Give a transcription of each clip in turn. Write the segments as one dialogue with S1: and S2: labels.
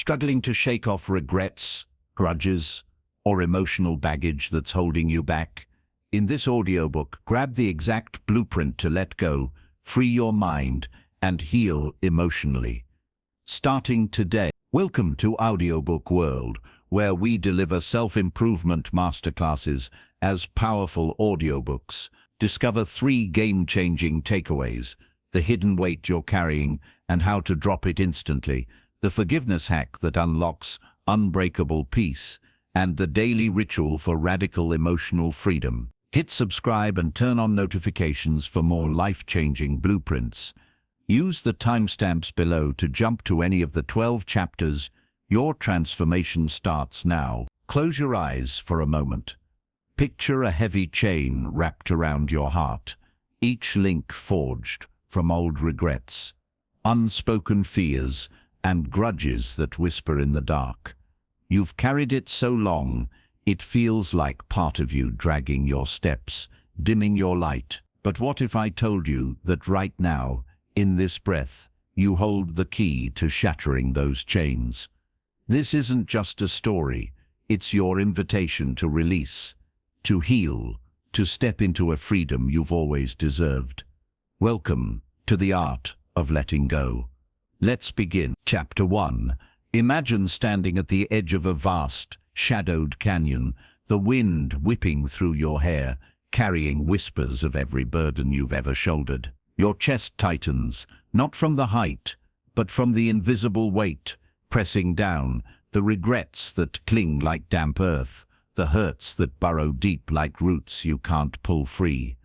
S1: Struggling to shake off regrets, grudges, or emotional baggage that's holding you back? In this audiobook, grab the exact blueprint to let go, free your mind, and heal emotionally. Starting today. Welcome to Audiobook World, where we deliver self-improvement masterclasses as powerful audiobooks. Discover 3 game-changing takeaways: the hidden weight you're carrying and how to drop it instantly, the forgiveness hack that unlocks unbreakable peace, and the daily ritual for radical emotional freedom. Hit subscribe and turn on notifications for more life-changing blueprints. Use the timestamps below to jump to any of the 12 chapters. Your transformation starts now. Close your eyes for a moment. Picture a heavy chain wrapped around your heart, each link forged from old regrets, unspoken fears, and grudges that whisper in the dark. You've carried it so long, it feels like part of you dragging your steps, dimming your light. But what if I told you that right now, in this breath, you hold the key to shattering those chains? This isn't just a story, it's your invitation to release, to heal, to step into a freedom you've always deserved. Welcome to the art of letting go. Let's begin. Chapter 1. Imagine standing at the edge of a vast, shadowed canyon, the wind whipping through your hair, carrying whispers of every burden you've ever shouldered. Your chest tightens, not from the height, but from the invisible weight, pressing down, the regrets that cling like damp earth, the hurts that burrow deep like roots you can't pull free.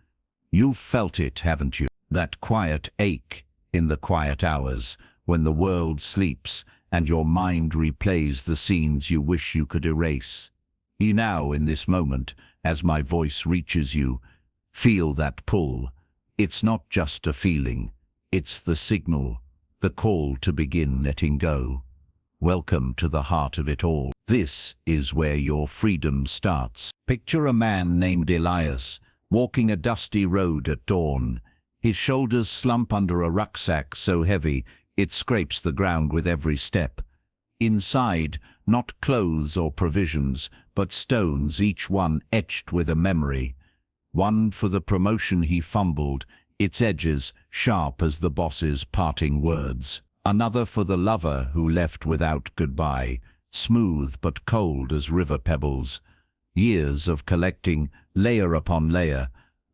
S1: You've felt it, haven't you? That quiet ache in the quiet hours, when the world sleeps and your mind replays the scenes you wish you could erase. You now, in this moment, as my voice reaches you, feel that pull. It's not just a feeling, it's the signal, the call to begin letting go. Welcome to the heart of it all. This is where your freedom starts. Picture a man named Elias, walking a dusty road at dawn. His shoulders slump under a rucksack so heavy it scrapes the ground with every step. Inside, not clothes or provisions, but stones, each one etched with a memory. One for the promotion he fumbled, its edges sharp as the boss's parting words. Another for the lover who left without goodbye, smooth but cold as river pebbles. Years of collecting, layer upon layer,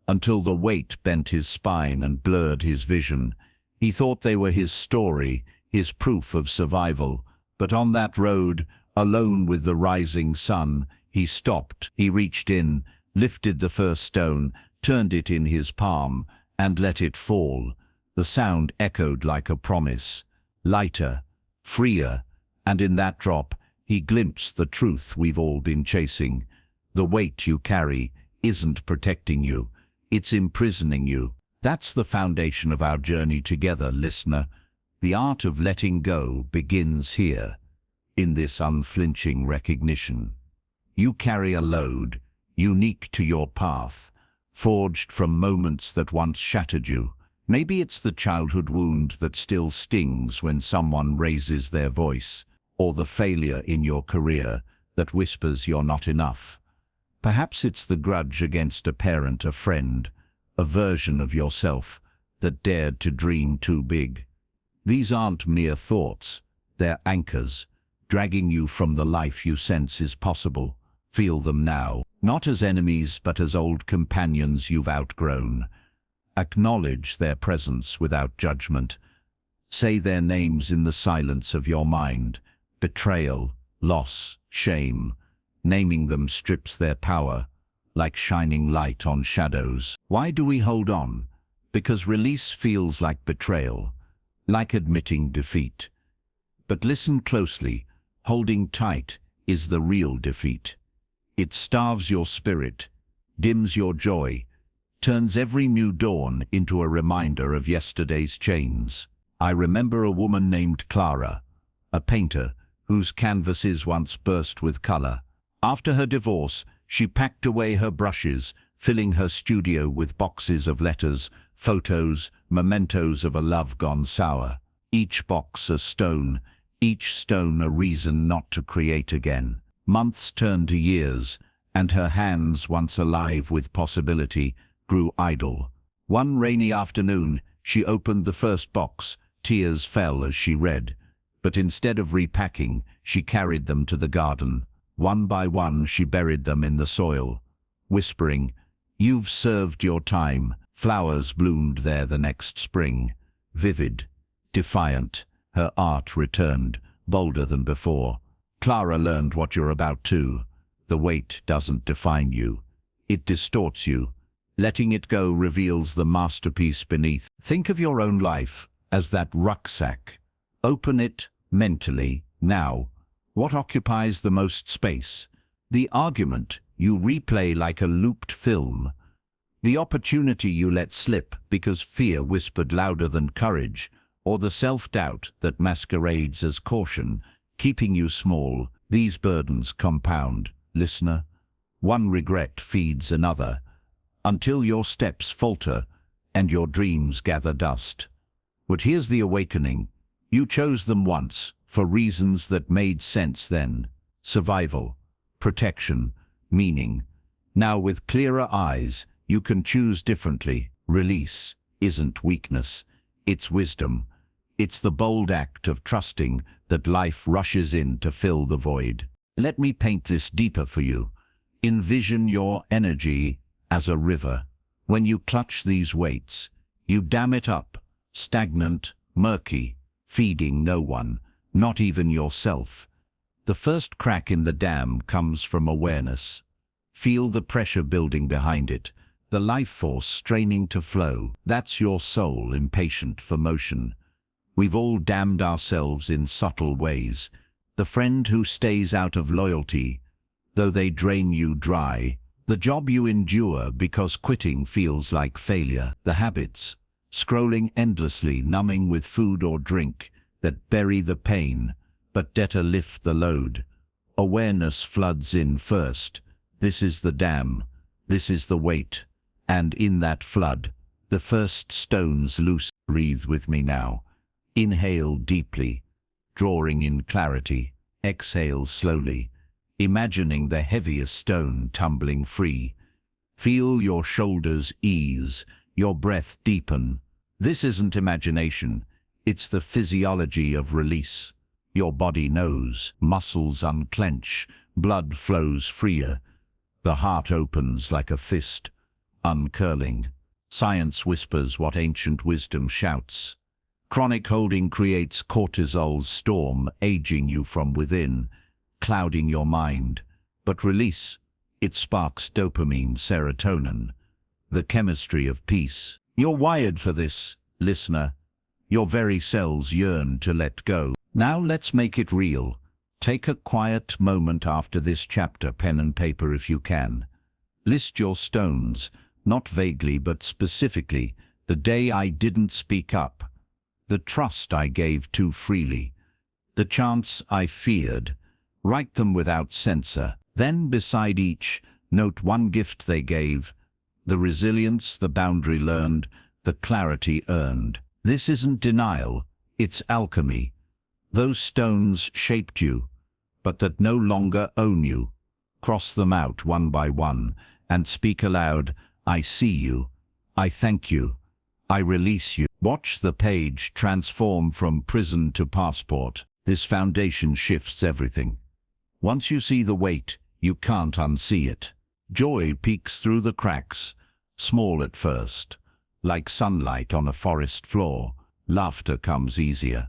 S1: until the weight bent his spine and blurred his vision. He thought they were his story, his proof of survival. But on that road, alone with the rising sun, he stopped. He reached in, lifted the first stone, turned it in his palm, and let it fall. The sound echoed like a promise, lighter, freer, and in that drop, he glimpsed the truth we've all been chasing. The weight you carry isn't protecting you, it's imprisoning you. That's the foundation of our journey together, listener. The art of letting go begins here, in this unflinching recognition. You carry a load, unique to your path, forged from moments that once shattered you. Maybe it's the childhood wound that still stings when someone raises their voice, or the failure in your career that whispers you're not enough. Perhaps it's the grudge against a parent, a friend, a version of yourself that dared to dream too big. These aren't mere thoughts, they're anchors, dragging you from the life you sense is possible. Feel them now, not as enemies but as old companions you've outgrown. Acknowledge their presence without judgment. Say their names in the silence of your mind. Betrayal, loss, shame. Naming them strips their power, like shining light on shadows. Why do we hold on? Because release feels like betrayal, like admitting defeat. But listen closely, holding tight is the real defeat. It starves your spirit, dims your joy, turns every new dawn into a reminder of yesterday's chains. I remember a woman named Clara, a painter whose canvases once burst with color. After her divorce, she packed away her brushes, filling her studio with boxes of letters, photos, mementos of a love gone sour. Each box a stone, each stone a reason not to create again. Months turned to years, and her hands, once alive with possibility, grew idle. One rainy afternoon, she opened the first box. Tears fell as she read. But instead of repacking, she carried them to the garden. One by one, she buried them in the soil, whispering, "You've served your time." Flowers bloomed there the next spring. Vivid, defiant, her art returned, bolder than before. Clara learned what you're about to. The weight doesn't define you. It distorts you. Letting it go reveals the masterpiece beneath. Think of your own life as that rucksack. Open it mentally now. What occupies the most space? The argument you replay like a looped film. The opportunity you let slip because fear whispered louder than courage, or the self-doubt that masquerades as caution, keeping you small. These burdens compound, listener. One regret feeds another, until your steps falter and your dreams gather dust. But here's the awakening. You chose them once, for reasons that made sense then. Survival, protection, meaning. Now with clearer eyes, you can choose differently. Release isn't weakness, it's wisdom. It's the bold act of trusting that life rushes in to fill the void. Let me paint this deeper for you. Envision your energy as a river. When you clutch these weights, you dam it up, stagnant, murky, feeding no one, not even yourself. The first crack in the dam comes from awareness. Feel the pressure building behind it, the life force straining to flow. That's your soul impatient for motion. We've all damned ourselves in subtle ways. The friend who stays out of loyalty, though they drain you dry. The job you endure because quitting feels like failure. The habits, scrolling endlessly, numbing with food or drink, that bury the pain, but better lift the load. Awareness floods in first. This is the dam, this is the weight. And in that flood, the first stones loose. Breathe with me now. Inhale deeply, drawing in clarity. Exhale slowly, imagining the heaviest stone tumbling free. Feel your shoulders ease, your breath deepen. This isn't imagination, it's the physiology of release. Your body knows, muscles unclench, blood flows freer. The heart opens like a fist, uncurling. Science whispers what ancient wisdom shouts. Chronic holding creates cortisol's storm, aging you from within, clouding your mind. But release, it sparks dopamine, serotonin, the chemistry of peace. You're wired for this, listener. Your very cells yearn to let go. Now let's make it real. Take a quiet moment after this chapter, pen and paper if you can. List your stones, not vaguely but specifically. The day I didn't speak up. The trust I gave too freely. The chance I feared. Write them without censor. Then beside each, note one gift they gave. The resilience, the boundary learned, the clarity earned. This isn't denial, it's alchemy. Those stones shaped you, but that no longer own you. Cross them out one by one, and speak aloud, I see you, I thank you, I release you. Watch the page transform from prison to passport. This foundation shifts everything. Once you see the weight, you can't unsee it. Joy peeks through the cracks, small at first, like sunlight on a forest floor. Laughter comes easier.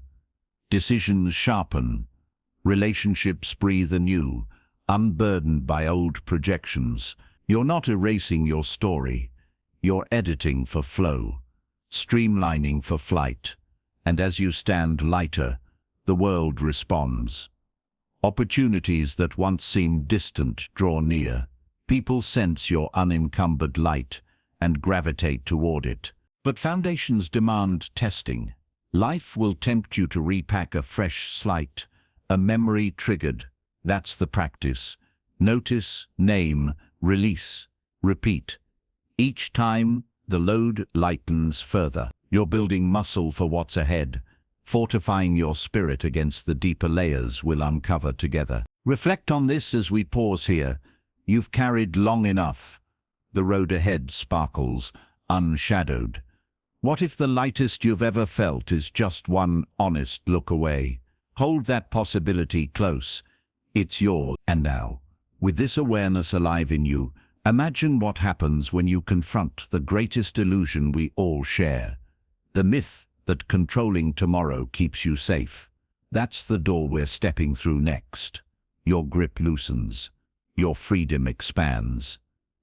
S1: Decisions sharpen. Relationships breathe anew, unburdened by old projections. You're not erasing your story. You're editing for flow, streamlining for flight. And as you stand lighter, the world responds. Opportunities that once seemed distant draw near. People sense your unencumbered light and gravitate toward it. But foundations demand testing. Life will tempt you to repack a fresh slate, a memory triggered. That's the practice. Notice, name, release, repeat. Each time, the load lightens further. You're building muscle for what's ahead. fortifying your spirit against the deeper layers we'll uncover together. Reflect on this as we pause here. You've carried long enough. The road ahead sparkles, unshadowed. What if the lightest you've ever felt is just one honest look away? Hold that possibility close. It's yours. And now, with this awareness alive in you, imagine what happens when you confront the greatest illusion we all share. The myth that controlling tomorrow keeps you safe. That's the door we're stepping through next. Your grip loosens. Your freedom expands.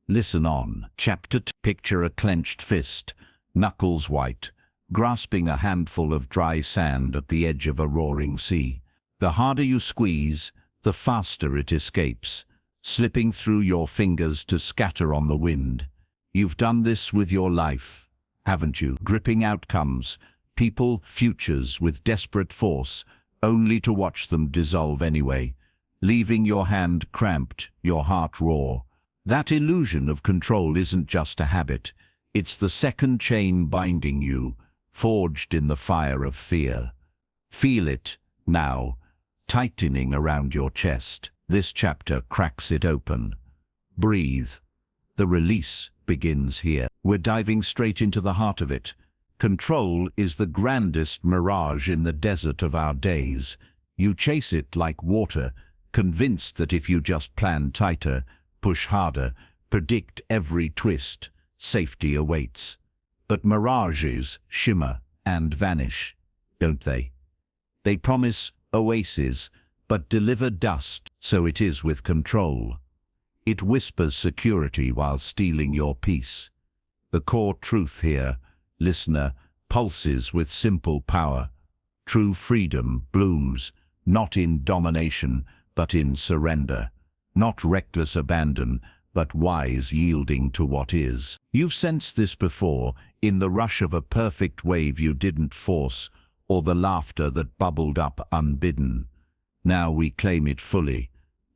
S1: Listen on. Chapter 2. Picture a clenched fist, knuckles white, grasping a handful of dry sand at the edge of a roaring sea. The harder you squeeze, the faster it escapes, slipping through your fingers to scatter on the wind. You've done this with your life, haven't you? Gripping outcomes, people, futures with desperate force, only to watch them dissolve anyway, leaving your hand cramped, your heart raw. That illusion of control isn't just a habit. It's the second chain binding you, forged in the fire of fear. Feel it, now, tightening around your chest. This chapter cracks it open. Breathe. The release begins here. We're diving straight into the heart of it. Control is the grandest mirage in the desert of our days. You chase it like water, convinced that if you just plan tighter, push harder, predict every twist, safety awaits. But mirages shimmer and vanish, don't they? They promise oases, but deliver dust. So it is with control. It whispers security while stealing your peace. The core truth here, listener, pulses with simple power. True freedom blooms, not in domination, but in surrender. Not reckless abandon, but wise yielding to what is. You've sensed this before, in the rush of a perfect wave you didn't force, or the laughter that bubbled up unbidden. Now we claim it fully.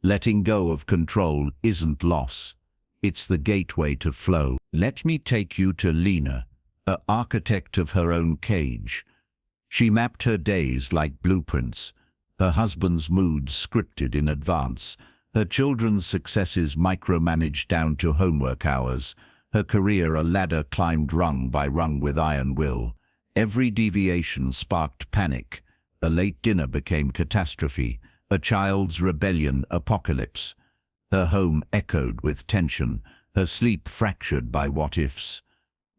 S1: Letting go of control isn't loss. It's the gateway to flow. Let me take you to Lena, an architect of her own cage. She mapped her days like blueprints, her husband's moods scripted in advance, her children's successes micromanaged down to homework hours, her career a ladder climbed rung by rung with iron will. Every deviation sparked panic. A late dinner became catastrophe, a child's rebellion apocalypse. Her home echoed with tension, her sleep fractured by what-ifs.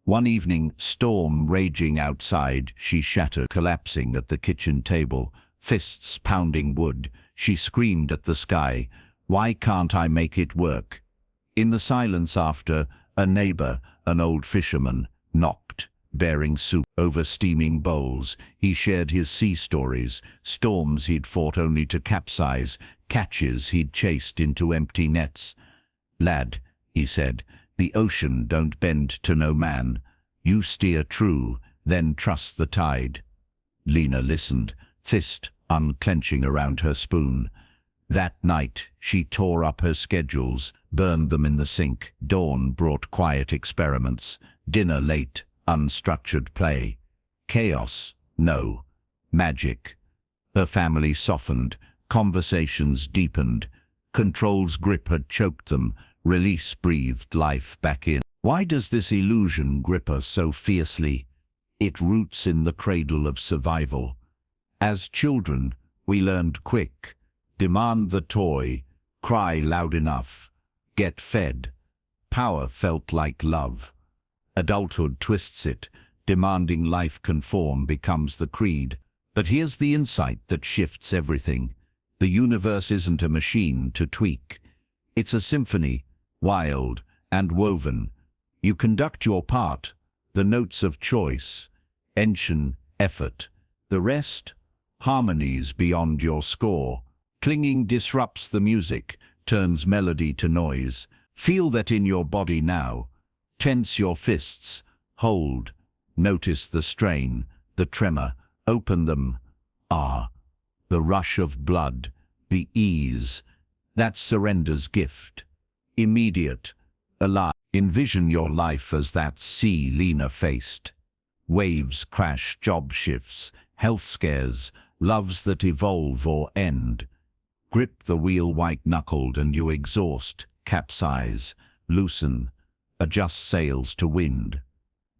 S1: One evening, storm raging outside, she shattered, collapsing at the kitchen table, fists pounding wood. She screamed at the sky, "Why can't I make it work?" In the silence after, a neighbor, an old fisherman, knocked, bearing soup over steaming bowls. He shared his sea stories, storms he'd fought only to capsize, catches he'd chased into empty nets. "Lad," he said, "the ocean don't bend to no man. You steer true, then trust the tide." Lena listened, fist unclenching around her spoon. That night, she tore up her schedules, burned them in the sink. Dawn brought quiet experiments, dinner late, unstructured play. Chaos, no. Magic. Her family softened, conversations deepened. Control's grip had choked them, release breathed life back in. Why does this illusion grip us so fiercely? It roots in the cradle of survival. As children, we learned quick. Demand the toy, cry loud enough, get fed. Power felt like love. Adulthood twists it, demanding life conform becomes the creed. But here's the insight that shifts everything. The universe isn't a machine to tweak. It's a symphony, wild and woven. You conduct your part, the notes of choice, tension, effort. The rest, harmonies beyond your score. Clinging disrupts the music, turns melody to noise. Feel that in your body now. Tense your fists, hold. Notice the strain, the tremor. Open them. Ah, the rush of blood, the ease. That's surrender's gift. Immediate, alive. Envision your life as that sea Lena faced. Waves crash, job shifts, health scares, loves that evolve or end. Grip the wheel white-knuckled and you exhaust, capsize, loosen, adjust sails to wind.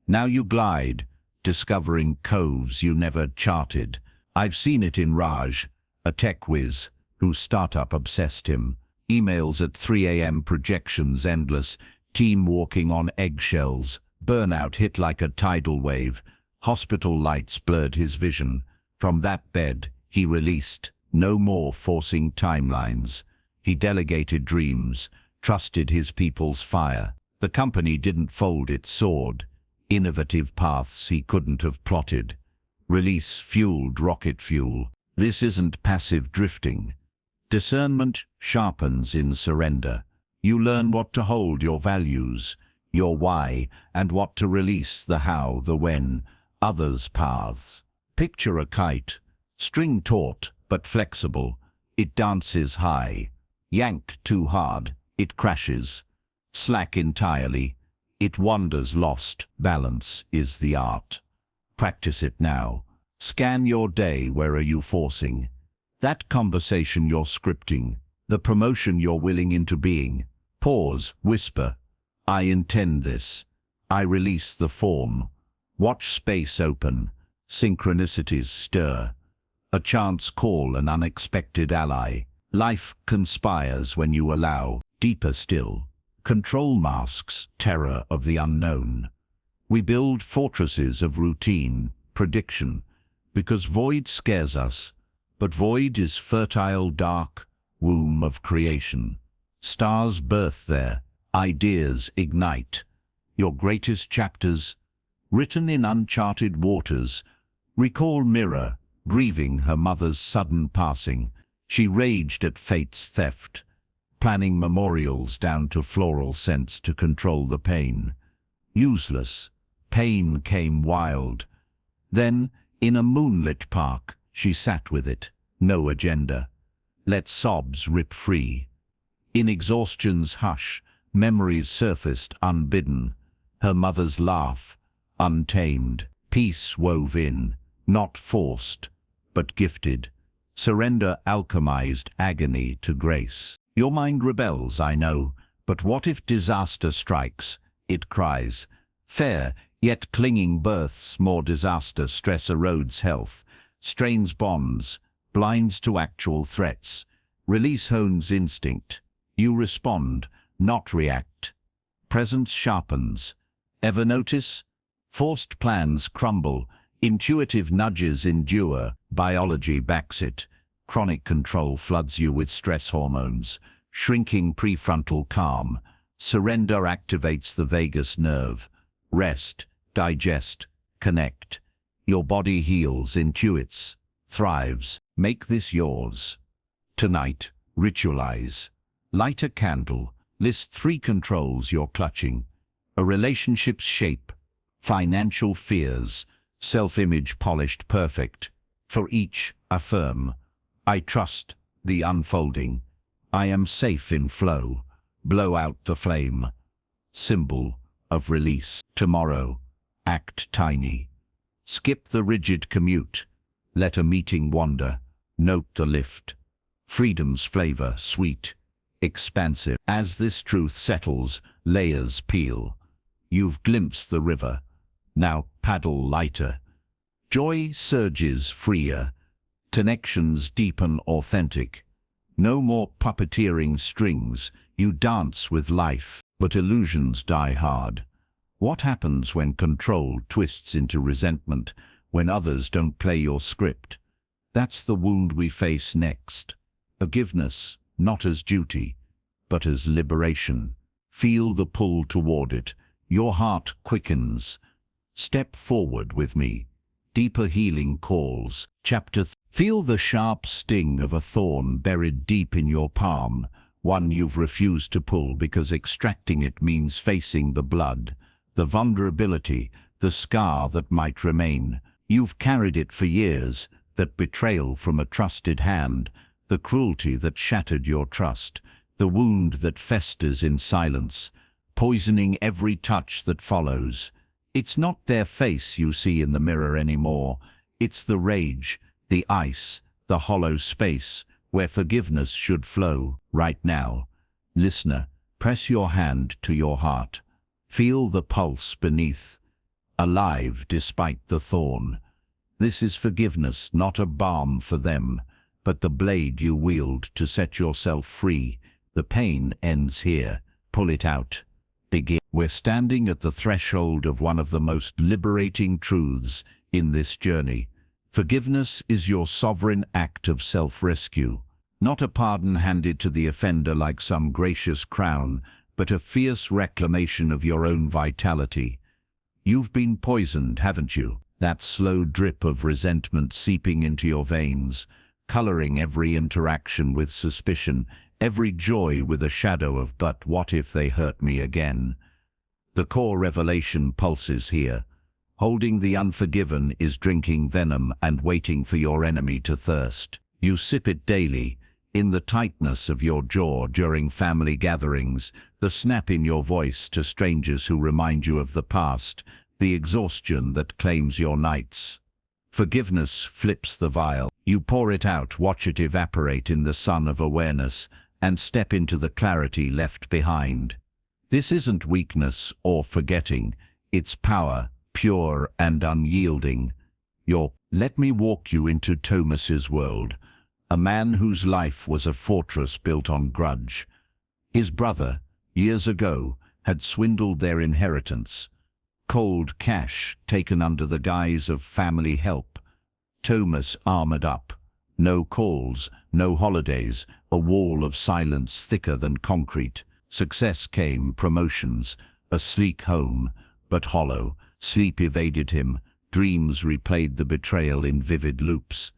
S1: Now you glide, discovering coves you never charted. I've seen it in Raj, a tech whiz, whose startup obsessed him. Emails at 3 a.m., projections endless, team walking on eggshells, burnout hit like a tidal wave. Hospital lights blurred his vision. From that bed, he released, no more forcing timelines. He delegated dreams, trusted his people's fire. The company didn't fold its sword. Innovative paths he couldn't have plotted. Release fueled rocket fuel. This isn't passive drifting. Discernment sharpens in surrender. You learn what to hold your values, your why, and what to release, the how, the when, others' paths. Picture a kite, string taut but flexible. It dances high. Yank too hard, it crashes. Slack entirely, it wanders lost. Balance is the art. Practice it now. Scan your day. Where are you forcing? That conversation you're scripting, the promotion you're willing into being. Pause, whisper, I intend this. I release the form. Watch space open, synchronicities stir. A chance call, an unexpected ally. Life conspires when you allow. Deeper still, control masks terror of the unknown. We build fortresses of routine, prediction, because void scares us. But void is fertile, dark womb of creation. Stars birth there, ideas ignite. Your greatest chapters, written in uncharted waters. Recall Mira, grieving her mother's sudden passing. She raged at fate's theft, planning memorials down to floral scents to control the pain. Useless, pain came wild. Then, in a moonlit park, she sat with it, no agenda. Let sobs rip free. In exhaustion's hush, memories surfaced unbidden. Her mother's laugh, untamed. Peace wove in, not forced, but gifted. Surrender alchemized agony to grace. Your mind rebels, I know, but what if disaster strikes? It cries. Fair, yet clinging births more disaster. Stress erodes health, strains bonds, blinds to actual threats. Release hones instinct. You respond, not react. Presence sharpens. Ever notice? Forced plans crumble, intuitive nudges endure. Biology backs it. Chronic control floods you with stress hormones. Shrinking prefrontal calm. Surrender activates the vagus nerve. Rest, digest, connect. Your body heals, intuits, thrives. Make this yours. Tonight, ritualize. Light a candle. List 3 controls you're clutching. A relationship's shape. Financial fears. Self-image polished perfect. For each, affirm. I trust the unfolding. I am safe in flow. Blow out the flame. Symbol of release. Tomorrow, act tiny. Skip the rigid commute. Let a meeting wander. Note the lift. Freedom's flavor, sweet, expansive. As this truth settles, layers peel. You've glimpsed the river. Now paddle lighter. Joy surges freer. Connections deepen authentic. No more puppeteering strings. You dance with life, but illusions die hard. What happens when control twists into resentment, when others don't play your script? That's the wound we face next. Forgiveness, not as duty, but as liberation. Feel the pull toward it. Your heart quickens. Step forward with me. Deeper healing calls. Chapter 3. Feel the sharp sting of a thorn buried deep in your palm, one you've refused to pull because extracting it means facing the blood, the vulnerability, the scar that might remain. You've carried it for years, that betrayal from a trusted hand, the cruelty that shattered your trust, the wound that festers in silence, poisoning every touch that follows. It's not their face you see in the mirror anymore. It's the rage, the ice, the hollow space where forgiveness should flow right now. Listener, press your hand to your heart. Feel the pulse beneath, alive despite the thorn. This is forgiveness, not a balm for them, but the blade you wield to set yourself free. The pain ends here. Pull it out. Begin. We're standing at the threshold of one of the most liberating truths in this journey. Forgiveness is your sovereign act of self-rescue, not a pardon handed to the offender like some gracious crown, but a fierce reclamation of your own vitality. You've been poisoned, haven't you? That slow drip of resentment seeping into your veins, coloring every interaction with suspicion, every joy with a shadow of "but what if they hurt me again?" The core revelation pulses here. Holding the unforgiven is drinking venom and waiting for your enemy to thirst. You sip it daily, in the tightness of your jaw during family gatherings, the snap in your voice to strangers who remind you of the past, the exhaustion that claims your nights. Forgiveness flips the vial. You pour it out, watch it evaporate in the sun of awareness, and step into the clarity left behind. This isn't weakness or forgetting, it's power, pure and unyielding. Let me walk you into Thomas's world, a man whose life was a fortress built on grudge. His brother, years ago, had swindled their inheritance. Cold cash taken under the guise of family help. Thomas armored up. No calls, no holidays, a wall of silence thicker than concrete. Success came, promotions, a sleek home, but hollow. Sleep evaded him. Dreams replayed the betrayal in vivid loops.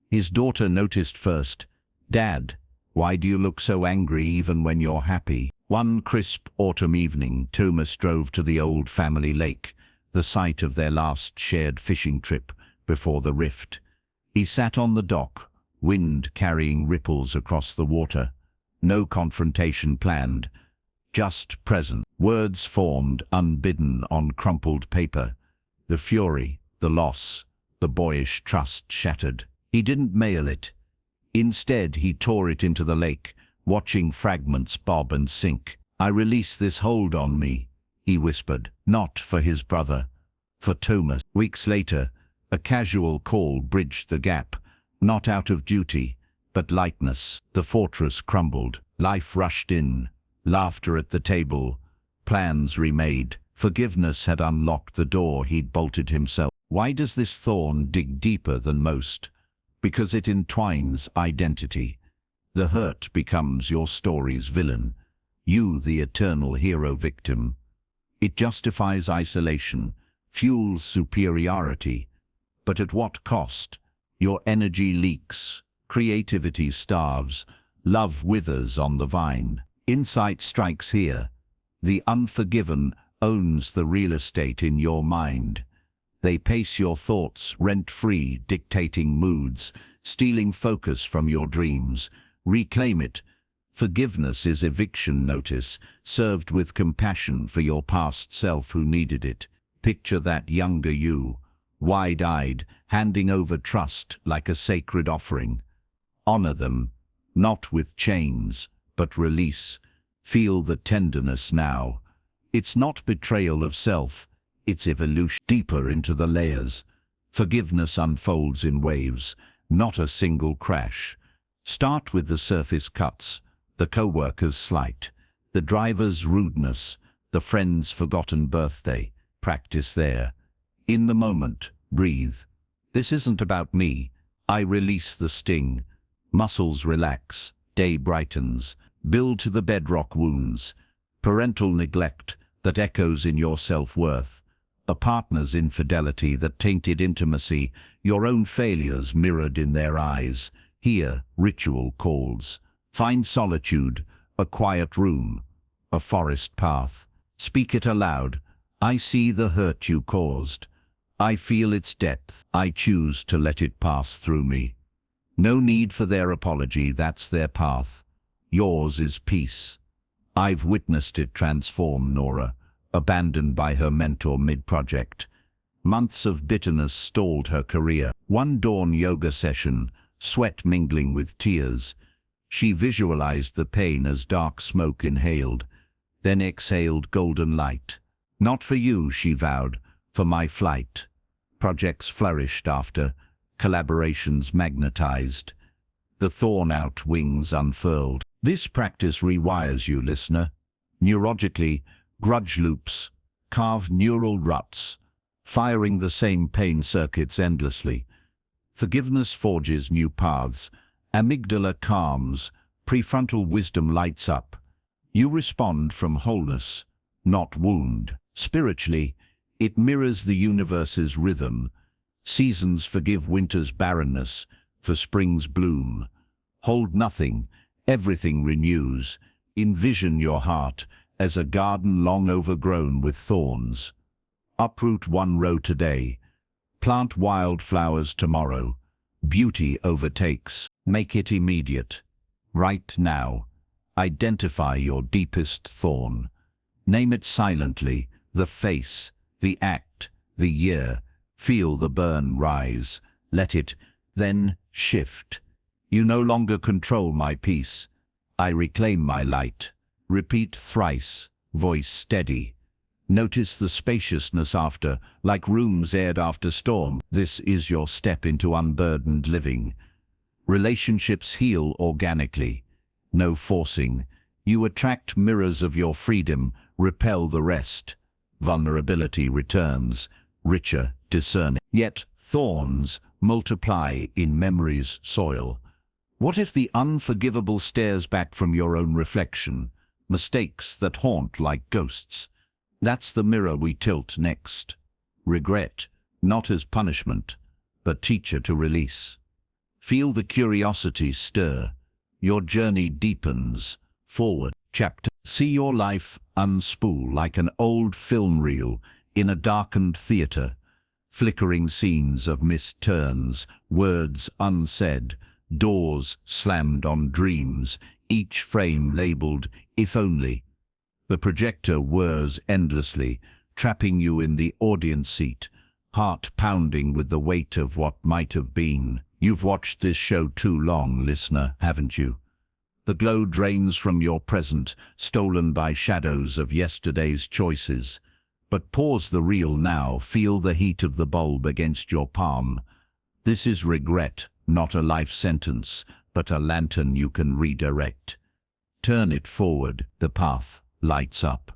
S1: His daughter noticed first. "Dad, why do you look so angry even when you're happy?" One crisp autumn evening, Thomas drove to the old family lake, the site of their last shared fishing trip before the rift. He sat on the dock, wind carrying ripples across the water. No confrontation planned, just present. Words formed, unbidden, on crumpled paper. The fury, the loss, the boyish trust shattered. He didn't mail it. Instead, he tore it into the lake, watching fragments bob and sink. "I release this hold on me," he whispered, not for his brother, for Thomas. Weeks later, a casual call bridged the gap, not out of duty, but lightness. The fortress crumbled. Life rushed in. Laughter at the table. Plans remade. Forgiveness had unlocked the door he'd bolted himself. Why does this thorn dig deeper than most? Because it entwines identity. The hurt becomes your story's villain. You, the eternal hero victim. It justifies isolation, fuels superiority. But at what cost? Your energy leaks. Creativity starves. Love withers on the vine. Insight strikes here. The unforgiven owns the real estate in your mind. They pace your thoughts rent-free, dictating moods, stealing focus from your dreams. Reclaim it. Forgiveness is eviction notice, served with compassion for your past self who needed it. Picture that younger you, wide-eyed, handing over trust like a sacred offering. Honor them, not with chains, but release. Feel the tenderness now. It's not betrayal of self, it's evolution deeper into the layers. Forgiveness unfolds in waves, not a single crash. Start with the surface cuts, the co-worker's slight, the driver's rudeness, the friend's forgotten birthday. Practice there. In the moment, breathe. This isn't about me. I release the sting. Muscles relax. Day brightens. Build to the bedrock wounds. Parental neglect that echoes in your self-worth. A partner's infidelity that tainted intimacy. Your own failures mirrored in their eyes. Here, ritual calls. Find solitude, a quiet room, a forest path. Speak it aloud. I see the hurt you caused. I feel its depth. I choose to let it pass through me. No need for their apology, that's their path. Yours is peace. I've witnessed it transform Nora, abandoned by her mentor mid-project. Months of bitterness stalled her career. One dawn yoga session, sweat mingling with tears. She visualized the pain as dark smoke inhaled, then exhaled golden light. Not for you, she vowed, for my flight. Projects flourished after, collaborations magnetized. The thorn-out wings unfurled. This practice rewires you, listener. Neurologically, grudge loops carve neural ruts, firing the same pain circuits endlessly. Forgiveness forges new paths. Amygdala calms, prefrontal wisdom lights up. You respond from wholeness, not wound. Spiritually, it mirrors the universe's rhythm. Seasons forgive winter's barrenness, for spring's bloom. Hold nothing, everything renews. Envision your heart as a garden long overgrown with thorns. Uproot one row today. Plant wildflowers tomorrow. Beauty overtakes. Make it immediate. Right now. Identify your deepest thorn. Name it silently, the face, the act, the year. Feel the burn rise. Let it, then, shift. You no longer control my peace. I reclaim my light. Repeat thrice, voice steady. Notice the spaciousness after, like rooms aired after storm. This is your step into unburdened living. Relationships heal organically. No forcing. You attract mirrors of your freedom, repel the rest. Vulnerability returns, richer, discerning. Yet thorns multiply in memory's soil. What if the unforgivable stares back from your own reflection? Mistakes that haunt like ghosts. That's the mirror we tilt next. Regret, not as punishment, but teacher to release. Feel the curiosity stir. Your journey deepens. Forward. Chapter. See your life unspool like an old film reel in a darkened theater. Flickering scenes of missed turns, words unsaid, doors slammed on dreams, each frame labeled, if only. The projector whirs endlessly, trapping you in the audience seat, heart pounding with the weight of what might have been. You've watched this show too long, listener, haven't you? The glow drains from your present, stolen by shadows of yesterday's choices. But pause the reel now, feel the heat of the bulb against your palm. This is regret, not a life sentence, but a lantern you can redirect. Turn it forward, the path lights up.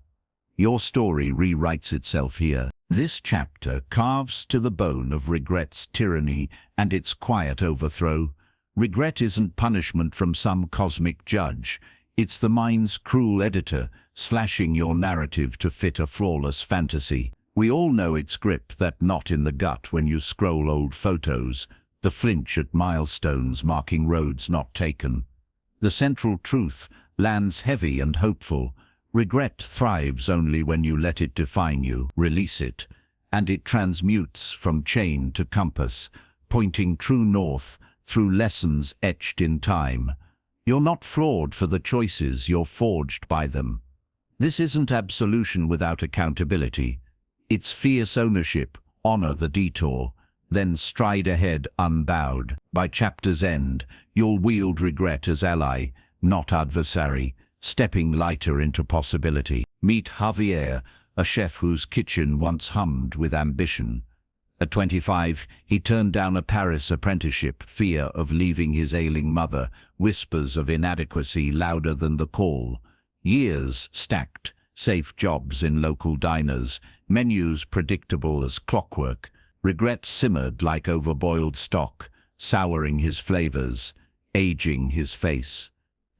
S1: Your story rewrites itself here. This chapter carves to the bone of regret's tyranny and its quiet overthrow. Regret isn't punishment from some cosmic judge. It's the mind's cruel editor, slashing your narrative to fit a flawless fantasy. We all know its grip, that knot in the gut when you scroll old photos, the flinch at milestones marking roads not taken. The central truth lands heavy and hopeful. Regret thrives only when you let it define you, release it, and it transmutes from chain to compass, pointing true north through lessons etched in time. You're not flawed for the choices, you're forged by them. This isn't absolution without accountability. It's fierce ownership. Honor the detour, then stride ahead unbowed. By chapter's end, you'll wield regret as ally, not adversary, stepping lighter into possibility. Meet Javier, a chef whose kitchen once hummed with ambition. At 25, he turned down a Paris apprenticeship, fear of leaving his ailing mother, whispers of inadequacy louder than the call. Years stacked, safe jobs in local diners, menus predictable as clockwork. Regret simmered like overboiled stock, souring his flavors, aging his face.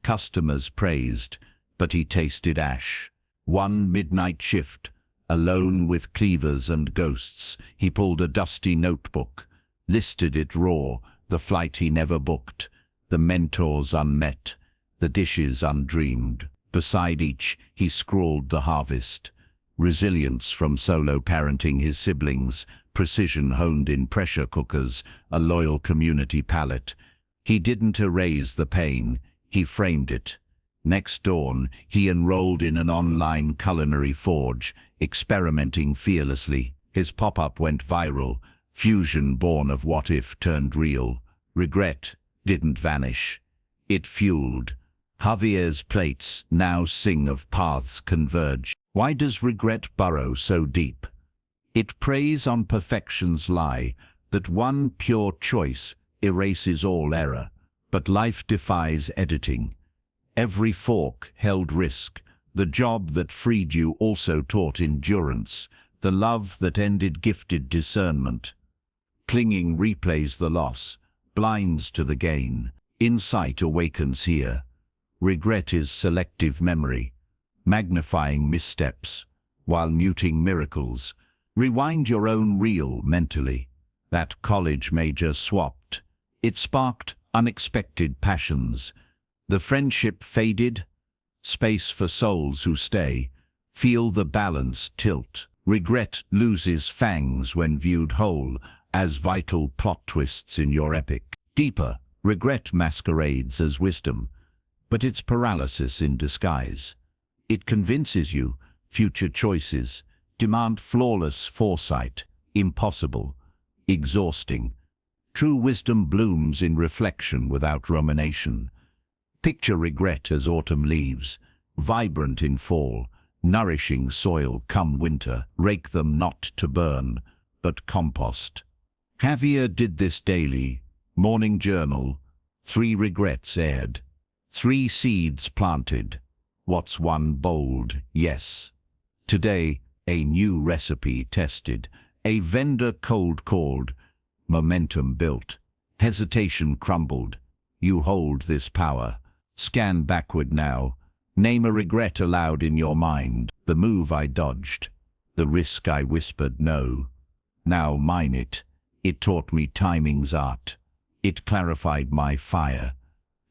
S1: Customers praised, but he tasted ash. One midnight shift, alone with cleavers and ghosts, he pulled a dusty notebook, listed it raw, the flight he never booked, the mentors unmet, the dishes undreamed. Beside each, he scrawled the harvest. Resilience from solo parenting his siblings, precision honed in pressure cookers, a loyal community palate. He didn't erase the pain, he framed it. Next dawn, he enrolled in an online culinary forge, experimenting fearlessly. His pop-up went viral, fusion born of what if turned real. Regret didn't vanish. It fueled. Javier's plates now sing of paths converge. Why does regret burrow so deep? It preys on perfection's lie, that one pure choice erases all error. But life defies editing. Every fork held risk. The job that freed you also taught endurance. The love that ended gifted discernment. Clinging replays the loss, blinds to the gain. Insight awakens here. Regret is selective memory, magnifying missteps, while muting miracles. Rewind your own reel mentally. That college major swapped. It sparked unexpected passions. The friendship faded. Space for souls who stay. Feel the balance tilt. Regret loses fangs when viewed whole, as vital plot twists in your epic. Deeper, regret masquerades as wisdom, but it's paralysis in disguise. It convinces you future choices demand flawless foresight, impossible, exhausting. True wisdom blooms in reflection without rumination. Picture regret as autumn leaves, vibrant in fall, nourishing soil come winter. Rake them not to burn, but compost. Javier did this daily. Morning journal. 3 regrets aired. 3 seeds planted. What's one bold yes? Today, a new recipe tested. A vendor cold called. Momentum built. Hesitation crumbled. You hold this power. Scan backward now. Name a regret aloud in your mind. The move I dodged. The risk I whispered no. Now mine it. It taught me timing's art. It clarified my fire.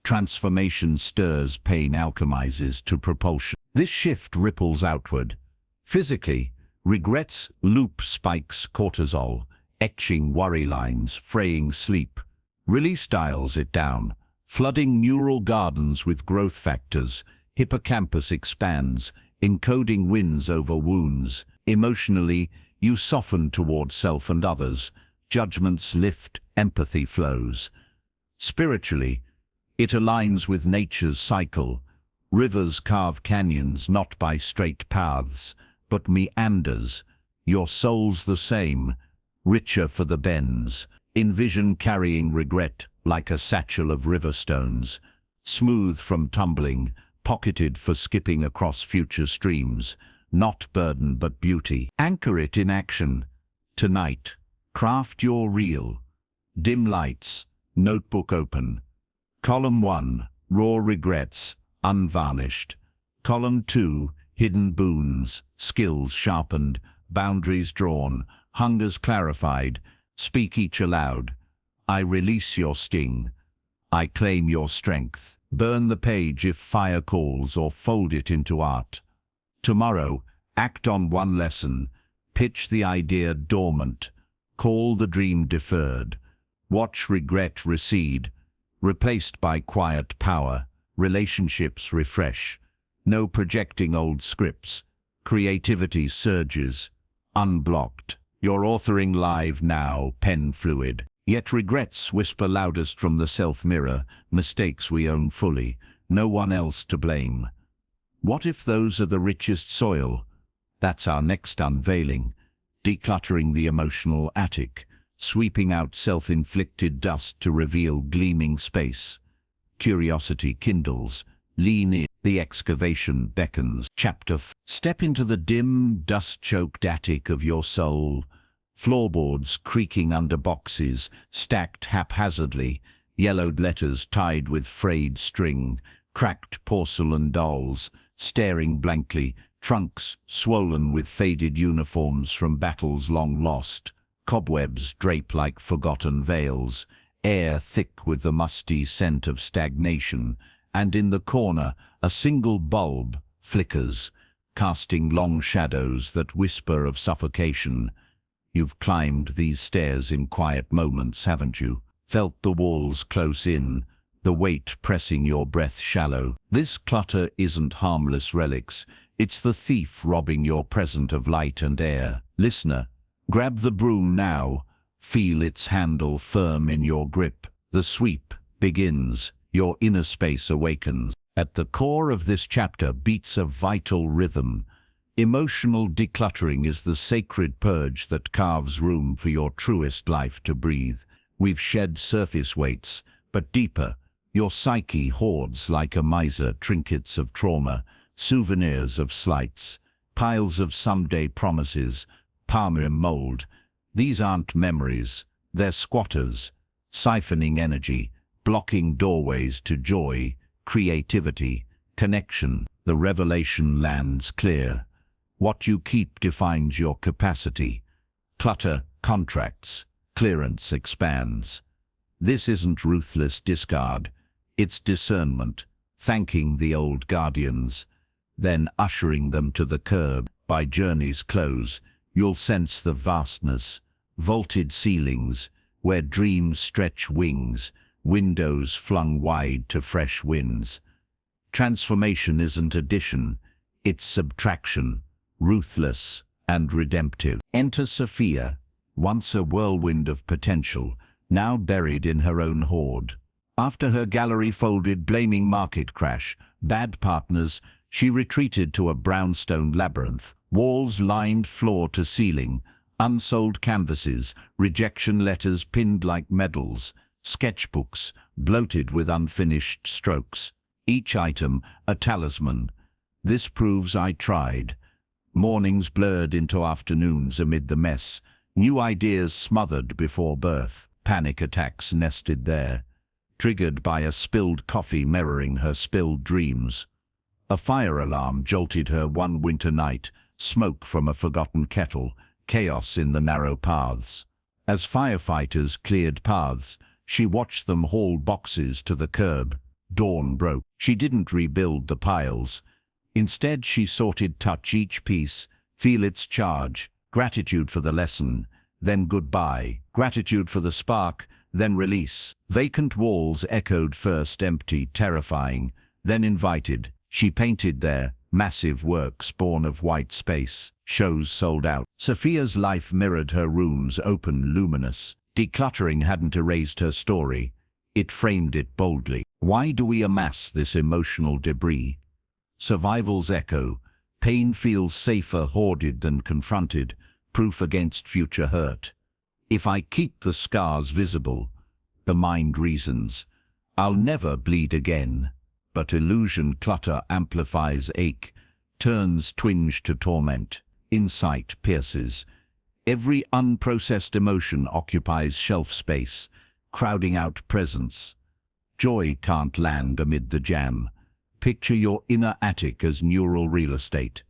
S1: Transformation stirs, pain alchemizes to propulsion. This shift ripples outward. Physically, regrets loop spikes cortisol, etching worry lines, fraying sleep. Release dials it down, flooding neural gardens with growth factors. Hippocampus expands, encoding wins over wounds. Emotionally, you soften toward self and others. Judgments lift, empathy flows. Spiritually, it aligns with nature's cycle. Rivers carve canyons not by straight paths, but meanders. Your soul's the same, richer for the bends. Envision carrying regret like a satchel of river stones, smooth from tumbling, pocketed for skipping across future streams. Not burden but beauty. Anchor it in action. Tonight, craft your reel. Dim lights, notebook open. Column 1, raw regrets, unvarnished. Column 2, hidden boons, skills sharpened, boundaries drawn, hungers clarified. Speak each aloud. I release your sting. I claim your strength. Burn the page if fire calls, or fold it into art. Tomorrow, act on one lesson. Pitch the idea dormant. Call the dream deferred. Watch regret recede, replaced by quiet power. Relationships refresh. No projecting old scripts. Creativity surges, unblocked. You're authoring live now, pen fluid. Yet regrets whisper loudest from the self-mirror, mistakes we own fully, no one else to blame. What if those are the richest soil? That's our next unveiling. Decluttering the emotional attic, sweeping out self-inflicted dust to reveal gleaming space. Curiosity kindles. Lean in. The excavation beckons. Chapter 4. Step into the dim, dust-choked attic of your soul. Floorboards creaking under boxes, stacked haphazardly, yellowed letters tied with frayed string, cracked porcelain dolls, staring blankly, trunks swollen with faded uniforms from battles long lost. Cobwebs drape like forgotten veils, air thick with the musty scent of stagnation, and in the corner a single bulb flickers, casting long shadows that whisper of suffocation. You've climbed these stairs in quiet moments, haven't you? Felt the walls close in, the weight pressing your breath shallow. This clutter isn't harmless relics, it's the thief robbing your present of light and air. Listener, Grab the broom now. Feel its handle firm in your grip. The sweep begins. Your inner space awakens. At the core of this chapter beats a vital rhythm. Emotional decluttering is the sacred purge that carves room for your truest life to breathe. We've shed surface weights, but deeper, your psyche hoards like a miser trinkets of trauma, souvenirs of slights, piles of someday promises, palm mold. These aren't memories, they're squatters, siphoning energy, blocking doorways to joy, creativity, connection. The revelation lands clear. What you keep defines your capacity. Clutter contracts, clearance expands. This isn't ruthless discard, it's discernment, thanking the old guardians, then ushering them to the curb. By journey's close, you'll sense the vastness, vaulted ceilings, where dreams stretch wings, windows flung wide to fresh winds. Transformation isn't addition, it's subtraction, ruthless and redemptive. Enter Sophia, once a whirlwind of potential, now buried in her own hoard. After her gallery folded, blaming market crash, bad partners, she retreated to a brownstone labyrinth, walls lined floor to ceiling, unsold canvases, rejection letters pinned like medals, sketchbooks bloated with unfinished strokes. Each item a talisman. This proves I tried. Mornings blurred into afternoons amid the mess, new ideas smothered before birth, panic attacks nested there, triggered by a spilled coffee mirroring her spilled dreams. A fire alarm jolted her one winter night, smoke from a forgotten kettle, chaos in the narrow paths. As firefighters cleared paths, she watched them haul boxes to the curb. Dawn broke. She didn't rebuild the piles. Instead, she sorted touch each piece, feel its charge, gratitude for the lesson, then goodbye, gratitude for the spark, then release. Vacant walls echoed first empty, terrifying, then invited. She painted there, massive works born of white space, shows sold out. Sophia's life mirrored her rooms, open, luminous. Decluttering hadn't erased her story, it framed it boldly. Why do we amass this emotional debris? Survival's echo. Pain feels safer hoarded than confronted, proof against future hurt. If I keep the scars visible, the mind reasons, I'll never bleed again. But illusion clutter amplifies ache, turns twinge to torment, insight pierces. Every unprocessed emotion occupies shelf space, crowding out presence. Joy can't land amid the jam. Picture your inner attic as neural real estate.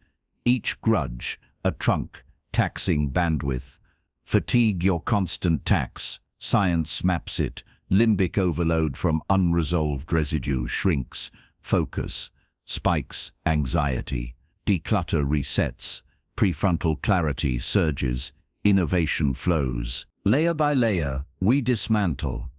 S1: Each grudge, a trunk, taxing bandwidth. Fatigue your constant tax. Science maps it. Limbic overload from unresolved residue shrinks. Focus. Spikes anxiety. Declutter resets. Prefrontal clarity surges. Innovation flows. Layer by layer, we dismantle.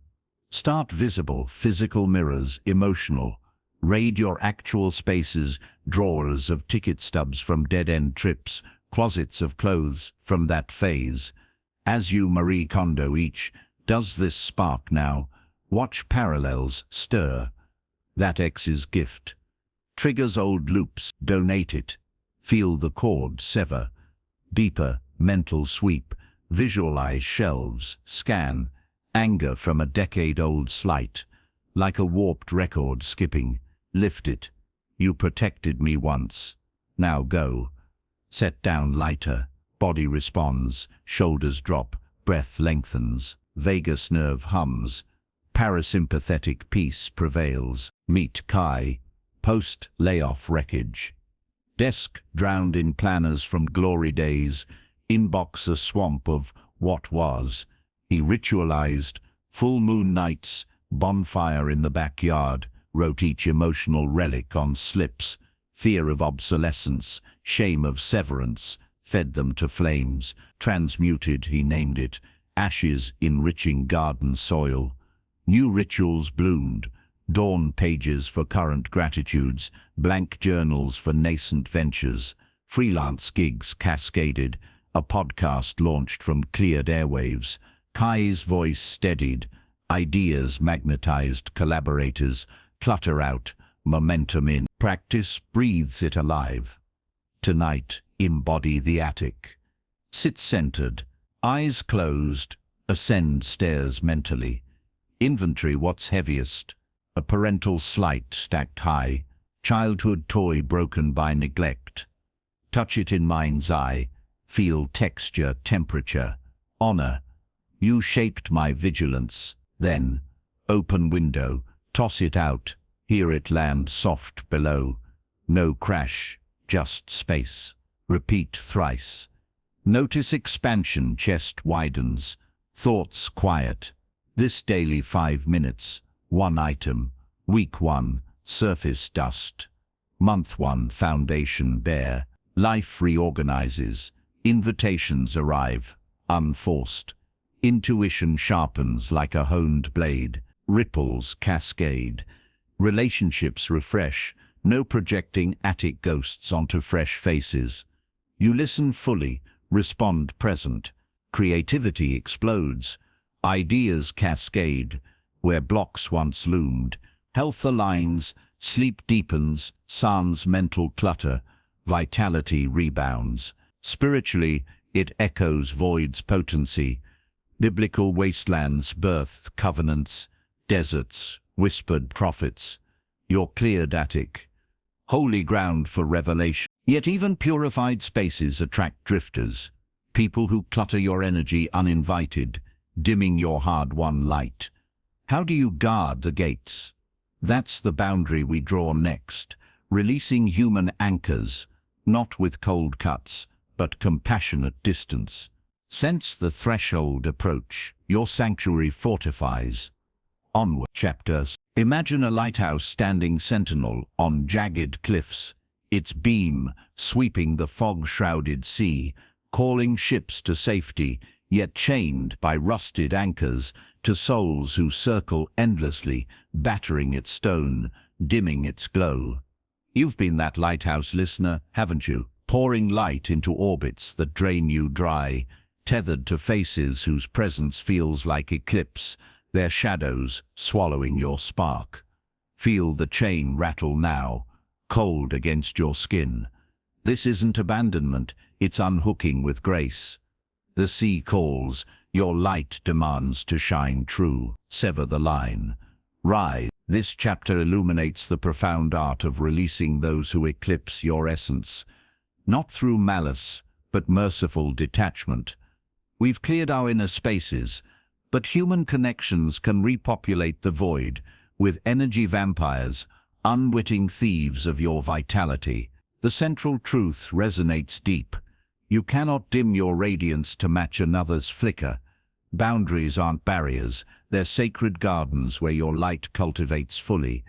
S1: Start visible, physical mirrors, emotional. Raid your actual spaces, drawers of ticket stubs from dead-end trips, closets of clothes from that phase. As you Marie Kondo each, does this spark now? Watch parallels stir. That X's gift. Triggers old loops, donate it. Feel the cord sever. Deeper, mental sweep. Visualize shelves, scan. Anger from a decade-old slight. Like a warped record skipping. Lift it. You protected me once. Now go. Set down lighter. Body responds. Shoulders drop. Breath lengthens. Vagus nerve hums. Parasympathetic peace prevails. Meet Kai. Post-layoff wreckage. Desk drowned in planners from glory days. Inbox a swamp of what was. He ritualized. Full moon nights. Bonfire in the backyard. Wrote each emotional relic on slips. Fear of obsolescence. Shame of severance. Fed them to flames. Transmuted, he named it. Ashes enriching garden soil. New rituals bloomed. Dawn pages for current gratitudes. Blank journals for nascent ventures. Freelance gigs cascaded. a podcast launched from cleared airwaves. Kai's voice steadied, ideas magnetized, collaborators, clutter out, momentum in. Practice breathes it alive. Tonight, embody the attic. Sit centered, eyes closed, ascend stairs mentally. Inventory what's heaviest. A parental slight stacked high, childhood toy broken by neglect. Touch it in mind's eye, feel texture, temperature, honor. You shaped my vigilance. Then, open window, toss it out, hear it land soft below. No crash, just space. Repeat thrice. Notice expansion, chest widens, thoughts quiet. This daily 5 minutes, one item. Week 1, surface dust. Month 1, foundation bare. Life reorganizes. Invitations arrive, unforced. Intuition sharpens like a honed blade. Ripples cascade. Relationships refresh. No projecting attic ghosts onto fresh faces. You listen fully, respond present. Creativity explodes. Ideas cascade. Where blocks once loomed. Health aligns, sleep deepens, sans mental clutter. Vitality rebounds. Spiritually, it echoes void's potency. Biblical wastelands birth covenants, deserts, whispered prophets. Your cleared attic, holy ground for revelation. Yet even purified spaces attract drifters, people who clutter your energy uninvited, dimming your hard-won light. How do you guard the gates? That's the boundary we draw next, releasing human anchors, not with cold cuts, but compassionate distance. Sense the threshold approach, your sanctuary fortifies. Onward. Chapters. Imagine a lighthouse standing sentinel on jagged cliffs, its beam sweeping the fog-shrouded sea, calling ships to safety, yet chained by rusted anchors to souls who circle endlessly, battering its stone, dimming its glow. You've been that lighthouse listener, haven't you? Pouring light into orbits that drain you dry, tethered to faces whose presence feels like eclipse, their shadows swallowing your spark. Feel the chain rattle now, cold against your skin. This isn't abandonment, it's unhooking with grace. The sea calls, your light demands to shine true. Sever the line. Rise. This chapter illuminates the profound art of releasing those who eclipse your essence. Not through malice, but merciful detachment. We've cleared our inner spaces, but human connections can repopulate the void with energy vampires, unwitting thieves of your vitality. The central truth resonates deep. You cannot dim your radiance to match another's flicker. Boundaries aren't barriers, they're sacred gardens where your light cultivates fully,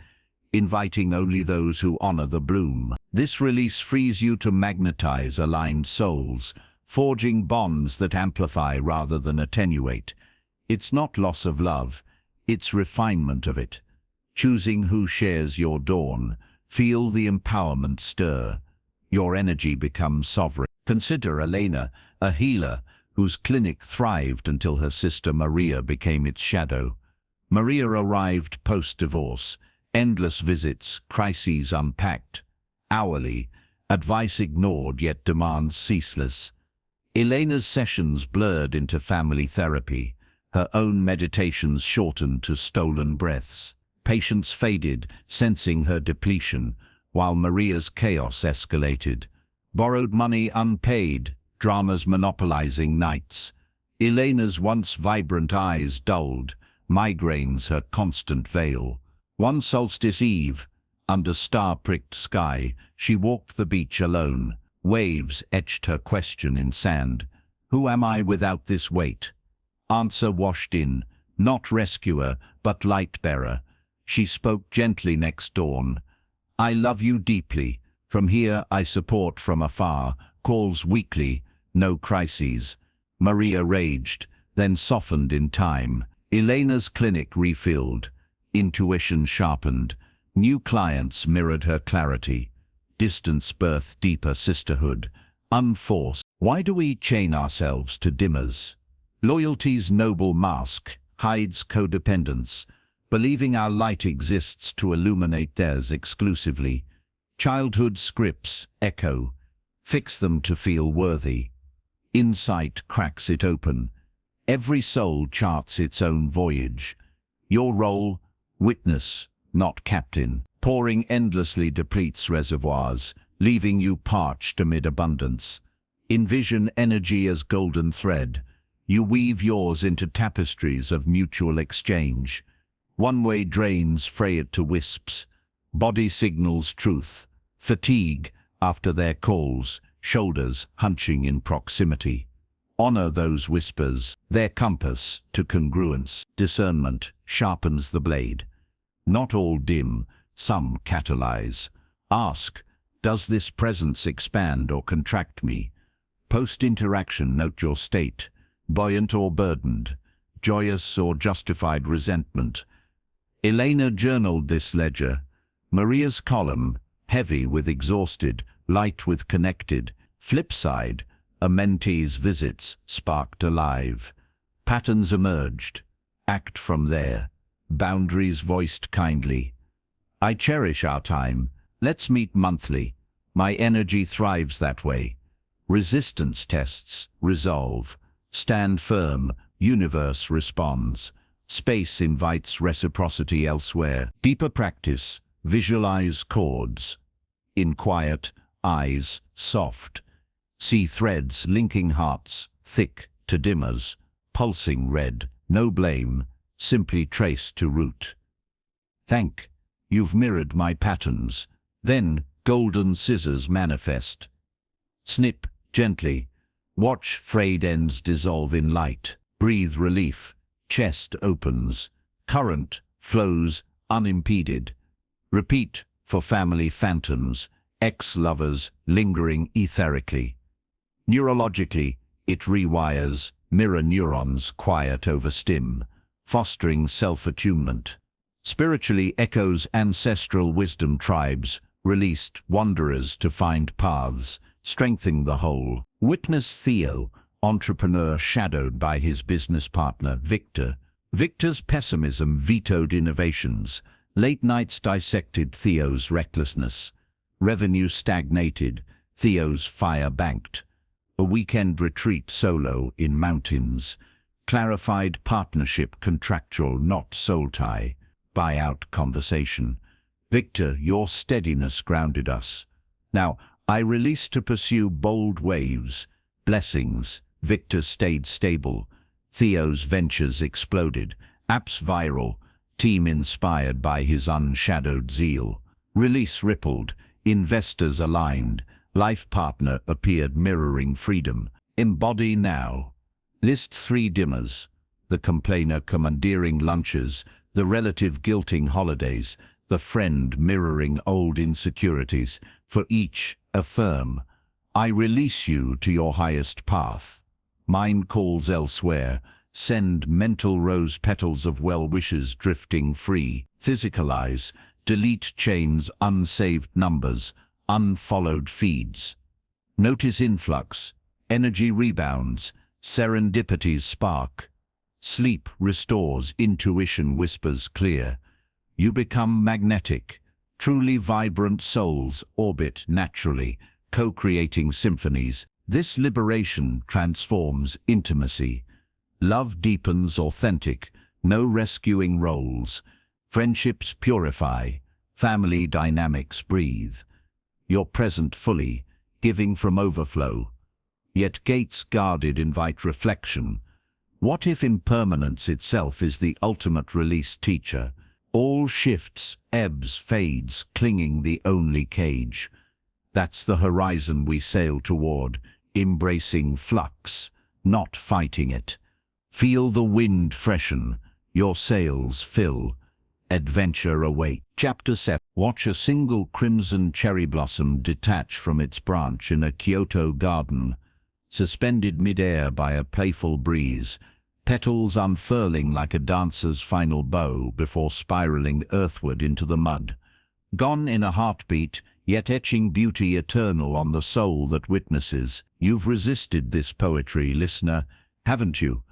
S1: inviting only those who honor the bloom. This release frees you to magnetize aligned souls, forging bonds that amplify rather than attenuate. It's not loss of love, it's refinement of it. Choosing who shares your dawn, feel the empowerment stir. Your energy becomes sovereign. Consider Elena, a healer whose clinic thrived until her sister Maria became its shadow. Maria arrived post-divorce, endless visits, crises unpacked, hourly, advice ignored yet demands ceaseless. Elena's sessions blurred into family therapy, her own meditations shortened to stolen breaths. Patience faded, sensing her depletion, while Maria's chaos escalated. Borrowed money unpaid, dramas monopolizing nights. Elena's once vibrant eyes dulled, migraines her constant veil. One solstice eve, under star-pricked sky, she walked the beach alone. Waves etched her question in sand. Who am I without this weight? Answer washed in, not rescuer, but light-bearer. She spoke gently next dawn. I love you deeply. From here I support from afar. Calls weekly, no crises. Maria raged, then softened in time. Elena's clinic refilled. Intuition sharpened. New clients mirrored her clarity. Distance birthed deeper sisterhood. unforced. Why do we chain ourselves to dimmers? Loyalty's noble mask hides codependence, believing our light exists to illuminate theirs exclusively. Childhood scripts echo, fix them to feel worthy. Insight cracks it open. Every soul charts its own voyage. Your role, witness, not captain. Pouring endlessly depletes reservoirs, leaving you parched amid abundance. Envision energy as golden thread. You weave yours into tapestries of mutual exchange. One-way drains fray it to wisps. Body signals truth. Fatigue after their calls, shoulders hunching in proximity. Honor those whispers, their compass to congruence. Discernment sharpens the blade. Not all dim, some catalyze. Ask, does this presence expand or contract me? Post-interaction, note your state, buoyant or burdened, joyous or justified resentment. Elena journaled this ledger. Maria's column, heavy with exhausted, light with connected. Flip side, a mentee's visits sparked alive. Patterns emerged. Act from there. Boundaries voiced kindly. I cherish our time. Let's meet monthly. My energy thrives that way. Resistance tests, resolve. Stand firm, universe responds. Space invites reciprocity elsewhere. Deeper practice, visualize chords. In quiet, eyes soft. See threads linking hearts, thick to dimmers. Pulsing red, no blame, simply trace to root. Thank, you've mirrored my patterns. Then golden scissors manifest. Snip gently. Watch frayed ends dissolve in light. Breathe relief. Chest opens. Current flows unimpeded. Repeat for family phantoms, ex-lovers lingering etherically. Neurologically, it rewires mirror neurons quiet over stim, fostering self-attunement. Spiritually echoes ancestral wisdom tribes, released wanderers to find paths, strengthening the whole. Witness Theo, entrepreneur shadowed by his business partner Victor. Victor's pessimism vetoed innovations. Late nights dissected Theo's recklessness. Revenue stagnated, Theo's fire banked. A weekend retreat solo in mountains. Clarified partnership contractual, not soul tie. Buyout conversation. Victor, your steadiness grounded us. Now, I release to pursue bold waves. Blessings. Victor stayed stable. Theo's ventures exploded. Apps viral. Team inspired by his unshadowed zeal. Release rippled. Investors aligned. Life partner appeared mirroring freedom. Embody now. List 3 dimmers. The complainer commandeering lunches. The relative guilting holidays. The friend mirroring old insecurities. For each, affirm, I release you to your highest path. Mine calls elsewhere. Send mental rose petals of well wishes drifting free. Physicalize. Delete chains, unsaved numbers, unfollowed feeds. Notice influx. Energy rebounds. Serendipities spark. Sleep restores. Intuition whispers clear. You become magnetic. Truly vibrant souls orbit naturally, co-creating symphonies. This liberation transforms intimacy. Love deepens authentic, no rescuing roles. Friendships purify, family dynamics breathe. You're present fully, giving from overflow. Yet gates guarded invite reflection. What if impermanence itself is the ultimate release teacher? All shifts, ebbs, fades, clinging the only cage. That's the horizon we sail toward, embracing flux, not fighting it. Feel the wind freshen, your sails fill. Adventure await. Chapter 7. Watch a single crimson cherry blossom detach from its branch in a Kyoto garden, suspended mid-air by a playful breeze. Petals unfurling like a dancer's final bow before spiraling earthward into the mud. Gone in a heartbeat, yet etching beauty eternal on the soul that witnesses. You've resisted this poetry, listener, haven't you?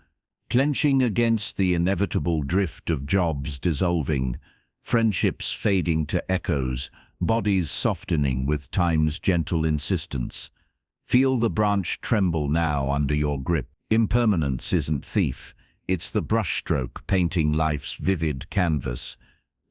S1: Clenching against the inevitable drift of jobs dissolving, friendships fading to echoes, bodies softening with time's gentle insistence. Feel the branch tremble now under your grip. Impermanence isn't thief, it's the brushstroke painting life's vivid canvas.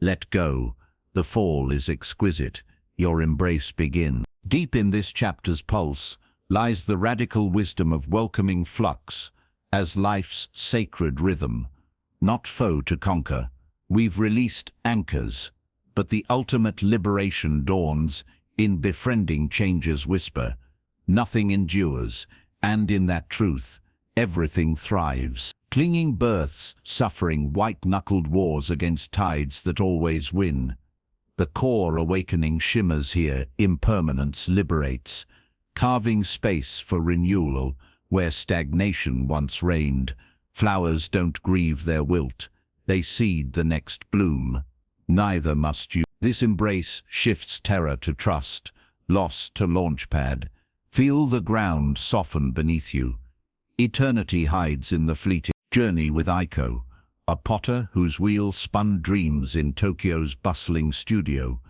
S1: Let go. The fall is exquisite. Your embrace begins. Deep in this chapter's pulse lies the radical wisdom of welcoming flux as life's sacred rhythm, not foe to conquer. We've released anchors, but the ultimate liberation dawns in befriending change's whisper. Nothing endures, and in that truth, everything thrives. Clinging births, suffering white-knuckled wars against tides that always win. The core awakening shimmers here, impermanence liberates, carving space for renewal where stagnation once reigned. Flowers don't grieve their wilt, they seed the next bloom. Neither must you. This embrace shifts terror to trust, loss to launchpad. Feel the ground soften beneath you. Eternity hides in the fleeting journey with Aiko, a potter whose wheel spun dreams in Tokyo's bustling studio.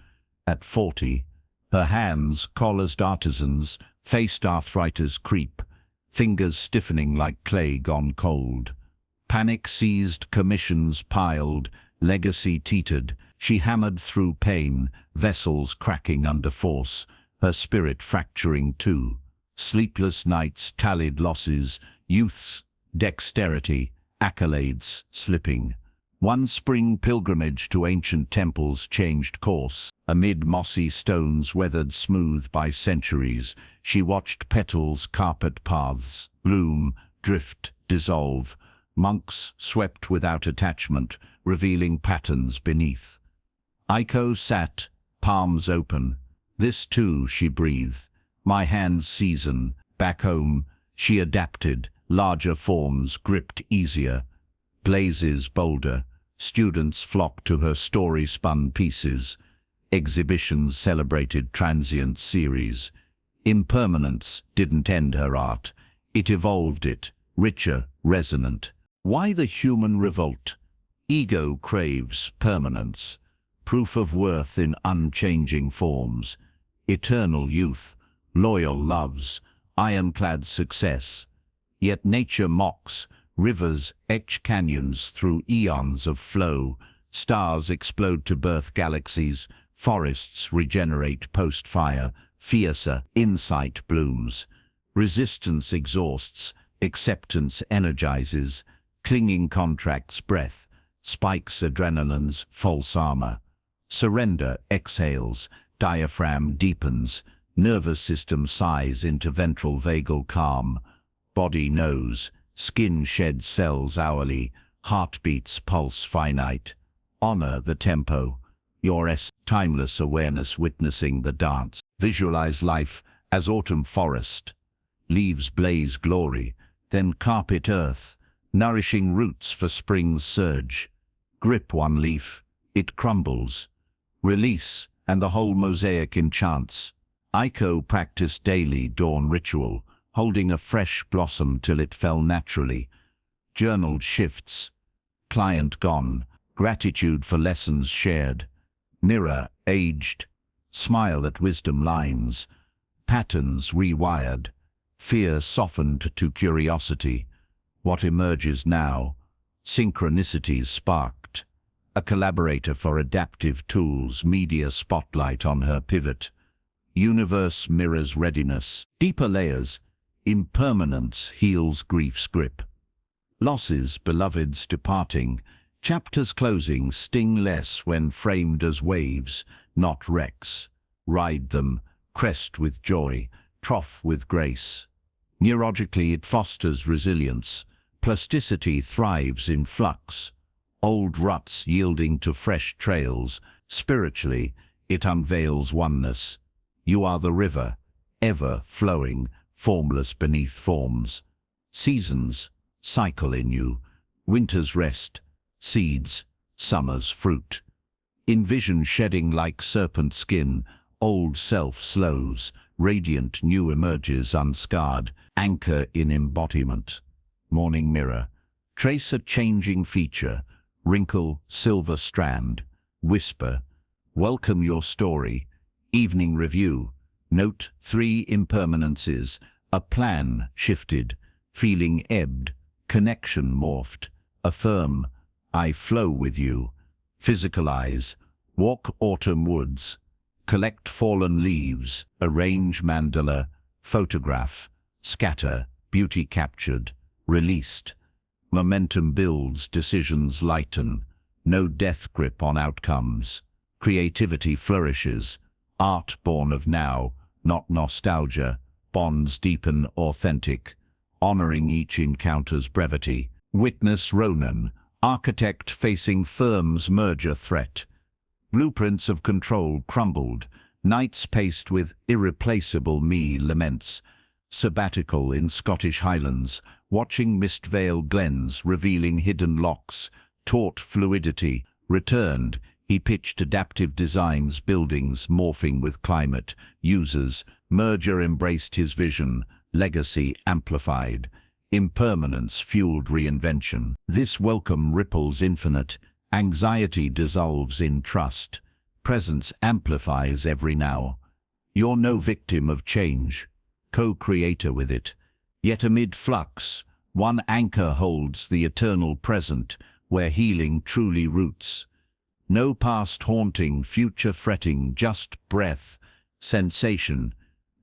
S1: At 40, her hands, collared artisans, faced arthritis creep, fingers stiffening like clay gone cold. Panic seized, commissions piled, legacy teetered. She hammered through pain, vessels cracking under force, her spirit fracturing too. Sleepless nights tallied losses, youth's dexterity, accolades slipping. One spring pilgrimage to ancient temples changed course. Amid mossy stones weathered smooth by centuries, she watched petals carpet paths, bloom, drift, dissolve. Monks swept without attachment, revealing patterns beneath. Aiko sat, palms open. This too, she breathed. My hands season. Back home, she adapted. Larger forms gripped easier. Glazes bolder. Students flocked to her story-spun pieces. Exhibitions celebrated transient series. Impermanence didn't end her art. It evolved it, richer, resonant. Why the human revolt? Ego craves permanence. Proof of worth in unchanging forms. Eternal youth, loyal loves, ironclad success. Yet nature mocks. Rivers etch canyons through eons of flow. Stars explode to birth galaxies. Forests regenerate post-fire. Fiercer insight blooms. Resistance exhausts. Acceptance energizes. Clinging contracts breath. Spikes adrenaline's false armor. Surrender exhales. Diaphragm deepens. Nervous system sighs into ventral vagal calm. Body knows. Skin sheds cells hourly. Heartbeats pulse finite. Honor the tempo. Your timeless awareness witnessing the dance. Visualize life as autumn forest. Leaves blaze glory, then carpet earth, nourishing roots for spring's surge. Grip one leaf, it crumbles. Release, and the whole mosaic enchants. Aiko practiced daily dawn ritual, holding a fresh blossom till it fell naturally. Journaled shifts. Client gone. Gratitude for lessons shared. Mirror aged. Smile at wisdom lines. Patterns rewired. Fear softened to curiosity. What emerges now? Synchronicities sparked. A collaborator for adaptive tools, media spotlight on her pivot. Universe mirrors readiness. Deeper layers. Impermanence heals grief's grip. Losses, beloveds departing. Chapters closing sting less when framed as waves, not wrecks. Ride them, crest with joy, trough with grace. Neurologically it fosters resilience. Plasticity thrives in flux. Old ruts yielding to fresh trails. Spiritually, it unveils oneness. You are the river, ever flowing, formless beneath forms. Seasons cycle in you. Winter's rest. Seeds, summer's fruit. Envision shedding like serpent skin, old self slows, radiant new emerges unscarred, anchor in embodiment. Morning mirror. Trace a changing feature, wrinkle, silver strand, whisper, welcome your story. Evening review. Note 3 impermanences, a plan shifted, feeling ebbed, connection morphed. Affirm, I flow with you. Physicalize, walk autumn woods, collect fallen leaves, arrange mandala, photograph, scatter, beauty captured, released. Momentum builds, decisions lighten, no death grip on outcomes. Creativity flourishes, art born of now, not nostalgia, bonds deepen authentic, honoring each encounter's brevity. Witness Ronan, architect facing firm's merger threat. Blueprints of control crumbled, nights paced with irreplaceable me laments. Sabbatical in Scottish Highlands, watching mist-veiled glens revealing hidden locks, taught fluidity. Returned, he pitched adaptive designs, buildings morphing with climate, users. Merger embraced his vision, legacy amplified. Impermanence fueled reinvention. This welcome ripples infinite, anxiety dissolves in trust. Presence amplifies every now. You're no victim of change, co-creator with it. Yet amid flux, one anchor holds the eternal present, where healing truly roots. No past haunting, future fretting, just breath, sensation.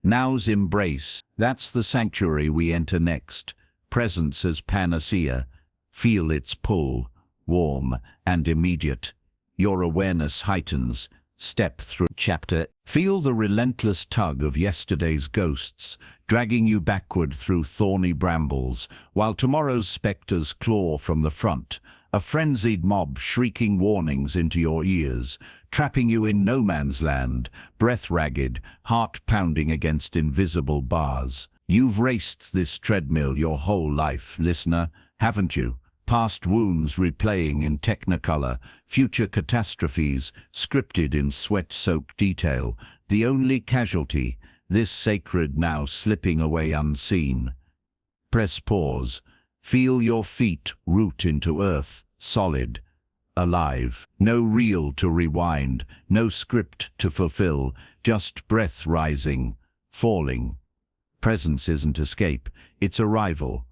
S1: Now's embrace, that's the sanctuary we enter next. Presence as panacea, feel its pull, warm and immediate. Your awareness heightens, step through chapter. Feel the relentless tug of yesterday's ghosts, dragging you backward through thorny brambles, while tomorrow's specters claw from the front. A frenzied mob shrieking warnings into your ears, trapping you in no man's land, breath ragged, heart pounding against invisible bars. You've raced this treadmill your whole life, listener, haven't you? Past wounds replaying in technicolor, future catastrophes scripted in sweat-soaked detail. The only casualty, this sacred now slipping away unseen. Press pause. Feel your feet root into earth, solid, alive. No reel to rewind, no script to fulfill, just breath rising, falling. Presence isn't escape, it's arrival.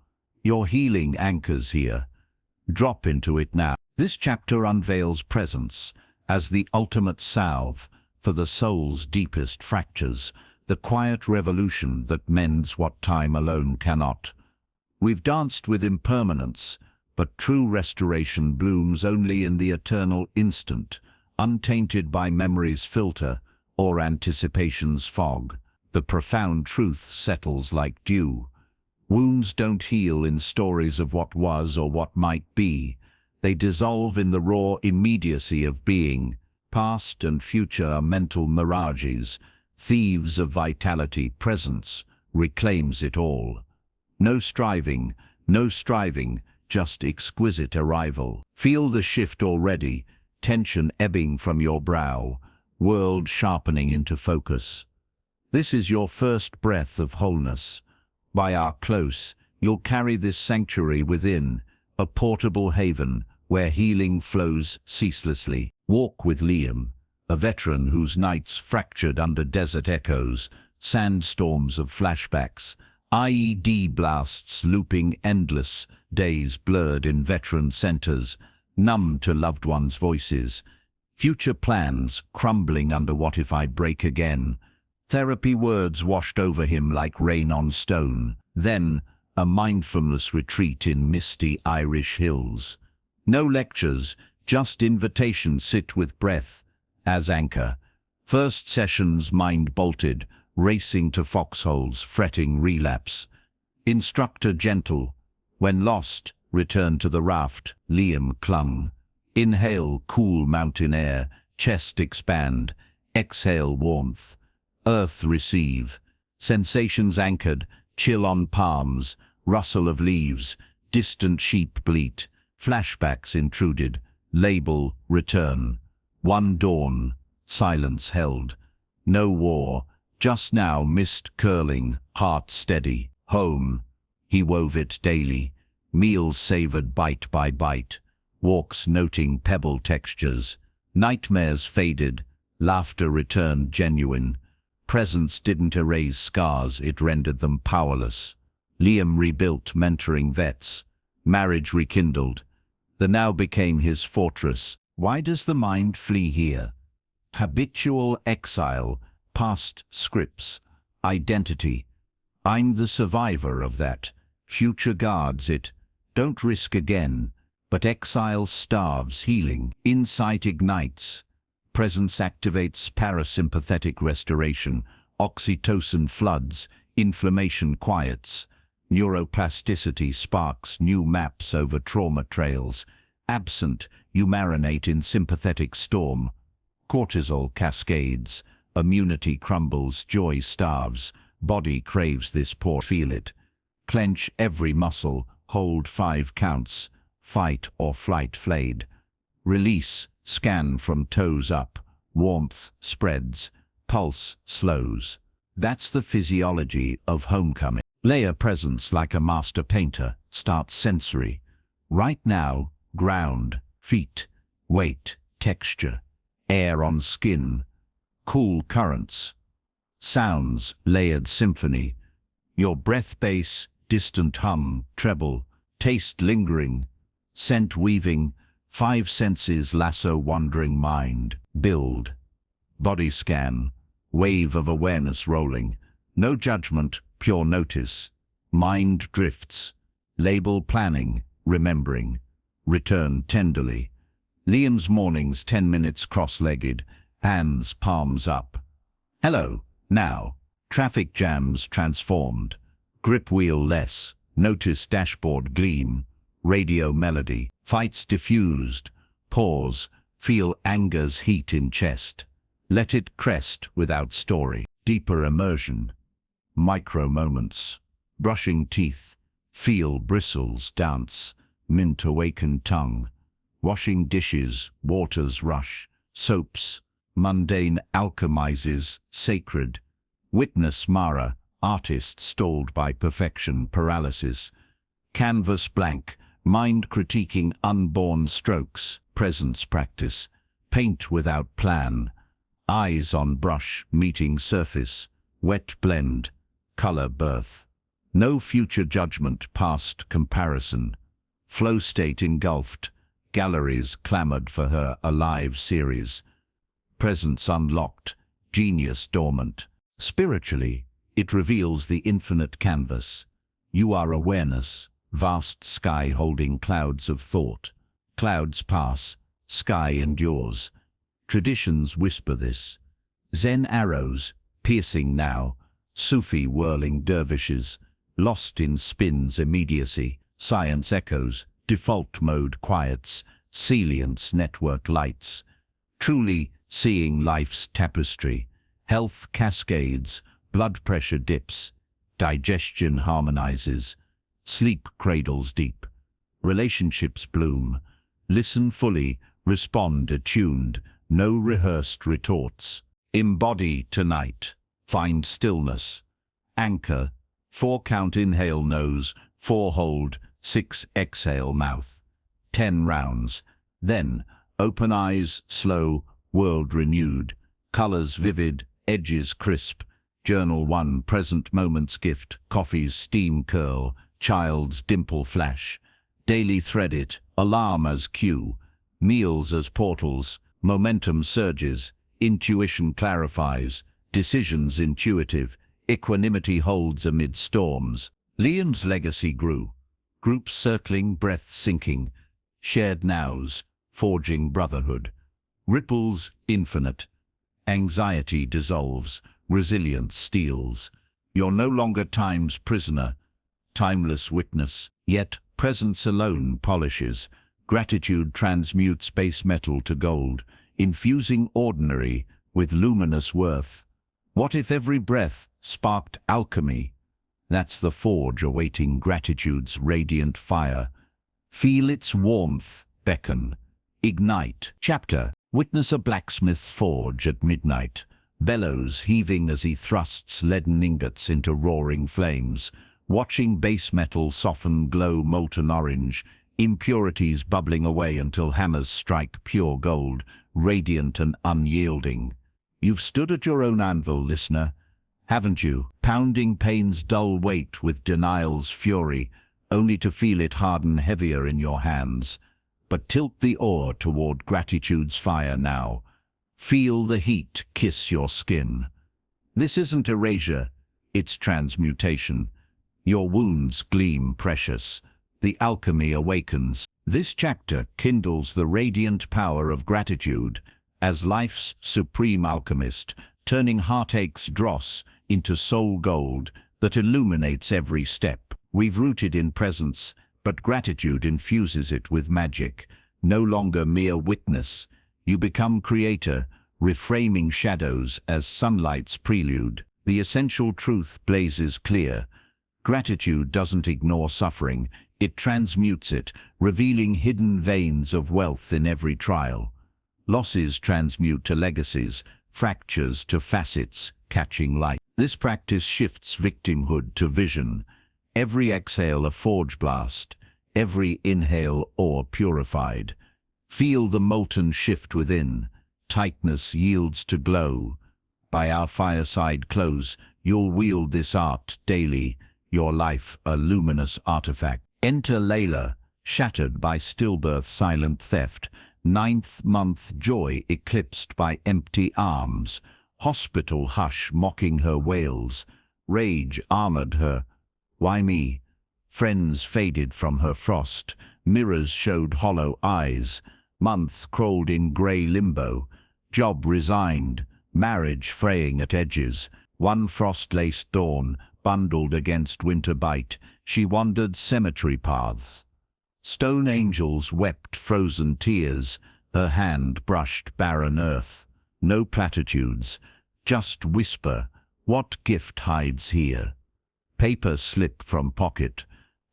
S1: Your healing anchors here. Drop into it now. This chapter unveils presence as the ultimate salve for the soul's deepest fractures, the quiet revolution that mends what time alone cannot. We've danced with impermanence, but true restoration blooms only in the eternal instant, untainted by memory's filter or anticipation's fog. The profound truth settles like dew. Wounds don't heal in stories of what was or what might be. They dissolve in the raw immediacy of being. Past and future are mental mirages, thieves of vitality. Presence reclaims it all. No striving, just exquisite arrival. Feel the shift already, tension ebbing from your brow, world sharpening into focus. This is your first breath of wholeness. By our close, you'll carry this sanctuary within, a portable haven where healing flows ceaselessly. Walk with Liam, a veteran whose nights fractured under desert echoes, sandstorms of flashbacks, IED blasts looping endless, days blurred in veteran centers, numb to loved ones' voices, future plans crumbling under what if I break again. Therapy words washed over him like rain on stone. Then, a mindfulness retreat in misty Irish hills. No lectures, just invitation. Sit with breath as anchor. First sessions mind bolted, racing to foxholes, fretting relapse. Instructor gentle. When lost, return to the raft. Liam clung. Inhale cool mountain air, chest expand. Exhale warmth. Earth receive. Sensations anchored, chill on palms, rustle of leaves, distant sheep bleat, flashbacks intruded, label return. One dawn, silence held. No war, just now mist curling, heart steady. Home, he wove it daily. Meals savored bite by bite. Walks noting pebble textures. Nightmares faded, laughter returned genuine. Presence didn't erase scars, it rendered them powerless. Liam rebuilt, mentoring vets. Marriage rekindled. The now became his fortress. Why does the mind flee here? Habitual exile, past scripts, identity. I'm the survivor of that. Future guards it. Don't risk again. But exile starves healing. Insight ignites. Presence activates parasympathetic restoration. Oxytocin floods. Inflammation quiets. Neuroplasticity sparks new maps over trauma trails. Absent, you marinate in sympathetic storm. Cortisol cascades. Immunity crumbles. Joy starves. Body craves this pour. Feel it. Clench every muscle. Hold 5 counts. Fight or flight flayed. Release. Scan from toes up. Warmth spreads. Pulse slows. That's the physiology of homecoming. Layer presence like a master painter. Start sensory. Right now, ground, feet, weight, texture, air on skin, cool currents, sounds, layered symphony, your breath bass, distant hum, treble, taste lingering, scent weaving, 5 senses lasso wandering mind, build, body scan, wave of awareness rolling, no judgment, pure notice, mind drifts, label planning, remembering, return tenderly. Liam's mornings 10 minutes cross-legged, hands palms up. Hello, now, traffic jams transformed, grip wheel less, notice dashboard gleam, radio melody, fights diffused, pause, feel anger's heat in chest. Let it crest without story, deeper immersion, micro moments, brushing teeth, feel bristles dance, mint awakened tongue, washing dishes, waters rush, soaps, mundane alchemizes, sacred, witness Mara, artist stalled by perfection, paralysis, canvas blank, mind critiquing unborn strokes, presence practice, paint without plan, eyes on brush, meeting surface, wet blend, color birth, no future judgment, past comparison, flow state engulfed, galleries clamored for her alive series, presence unlocked, genius dormant. Spiritually, it reveals the infinite canvas. You are awareness, vast sky holding clouds of thought. Clouds pass, sky endures. Traditions whisper this. Zen arrows, piercing now, Sufi whirling dervishes, lost in spin's immediacy, science echoes, default mode quiets, salience network lights. Truly seeing life's tapestry, health cascades, blood pressure dips, digestion harmonizes, sleep cradles deep, relationships bloom, listen fully, respond attuned, no rehearsed retorts. Embody tonight, find stillness, anchor, 4 count inhale nose, 4 hold, 6 exhale mouth, 10 rounds, then open eyes, slow, world renewed, colors vivid, edges crisp, journal 1 present moment's gift, coffee's steam curl, child's dimple flash, daily thread it, alarm as cue, meals as portals, momentum surges, intuition clarifies, decisions intuitive, equanimity holds amid storms. Liam's legacy grew, groups circling, breath sinking, shared nows, forging brotherhood, ripples infinite, anxiety dissolves, resilience steals. You're no longer time's prisoner, timeless witness, yet presence alone polishes, gratitude transmutes base metal to gold, infusing ordinary with luminous worth. What if every breath sparked alchemy? That's the forge awaiting gratitude's radiant fire. Feel its warmth beckon, ignite. Chapter Witness a blacksmith's forge at midnight, bellows heaving as he thrusts leaden ingots into roaring flames, watching base metal soften glow molten orange, impurities bubbling away until hammers strike pure gold, radiant and unyielding. You've stood at your own anvil, listener, haven't you? Pounding pain's dull weight with denial's fury, only to feel it harden heavier in your hands. But tilt the oar toward gratitude's fire now. Feel the heat kiss your skin. This isn't erasure, it's transmutation. Your wounds gleam precious. The alchemy awakens. This chapter kindles the radiant power of gratitude as life's supreme alchemist, turning heartache's dross into soul gold that illuminates every step. We've rooted in presence, but gratitude infuses it with magic. No longer mere witness, you become creator, reframing shadows as sunlight's prelude. The essential truth blazes clear. Gratitude doesn't ignore suffering, it transmutes it, revealing hidden veins of wealth in every trial. Losses transmute to legacies, fractures to facets, catching light. This practice shifts victimhood to vision. Every exhale a forge blast, every inhale ore purified. Feel the molten shift within. Tightness yields to glow. By our fireside close, you'll wield this art daily, your life a luminous artifact. Enter Layla, shattered by stillbirth's silent theft, ninth-month joy eclipsed by empty arms, hospital hush mocking her wails, rage armored her. Why me? Friends faded from her frost, mirrors showed hollow eyes, month crawled in grey limbo, job resigned, marriage fraying at edges, one frost-laced dawn, bundled against winter bite, she wandered cemetery paths. Stone angels wept frozen tears, her hand brushed barren earth. No platitudes, just whisper, what gift hides here? Paper slipped from pocket.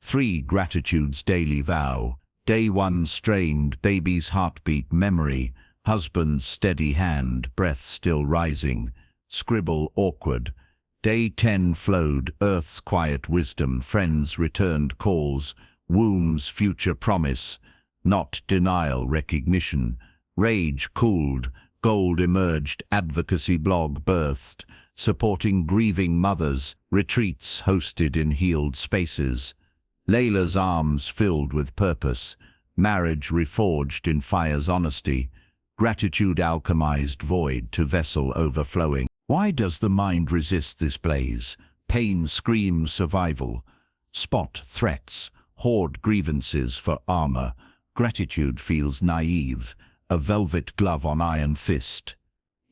S1: 3 gratitudes daily vow. Day 1 strained, baby's heartbeat memory, husband's steady hand, breath still rising, scribble awkward. Day 10 flowed, earth's quiet wisdom, friends returned calls, womb's future promise, not denial, recognition. Rage cooled, gold emerged, advocacy blog birthed, supporting grieving mothers, retreats hosted in healed spaces. Layla's arms filled with purpose, marriage reforged in fire's honesty, gratitude alchemized void to vessel overflowing. Why does the mind resist this blaze? Pain screams survival. Spot threats, hoard grievances for armor. Gratitude feels naive, a velvet glove on iron fist.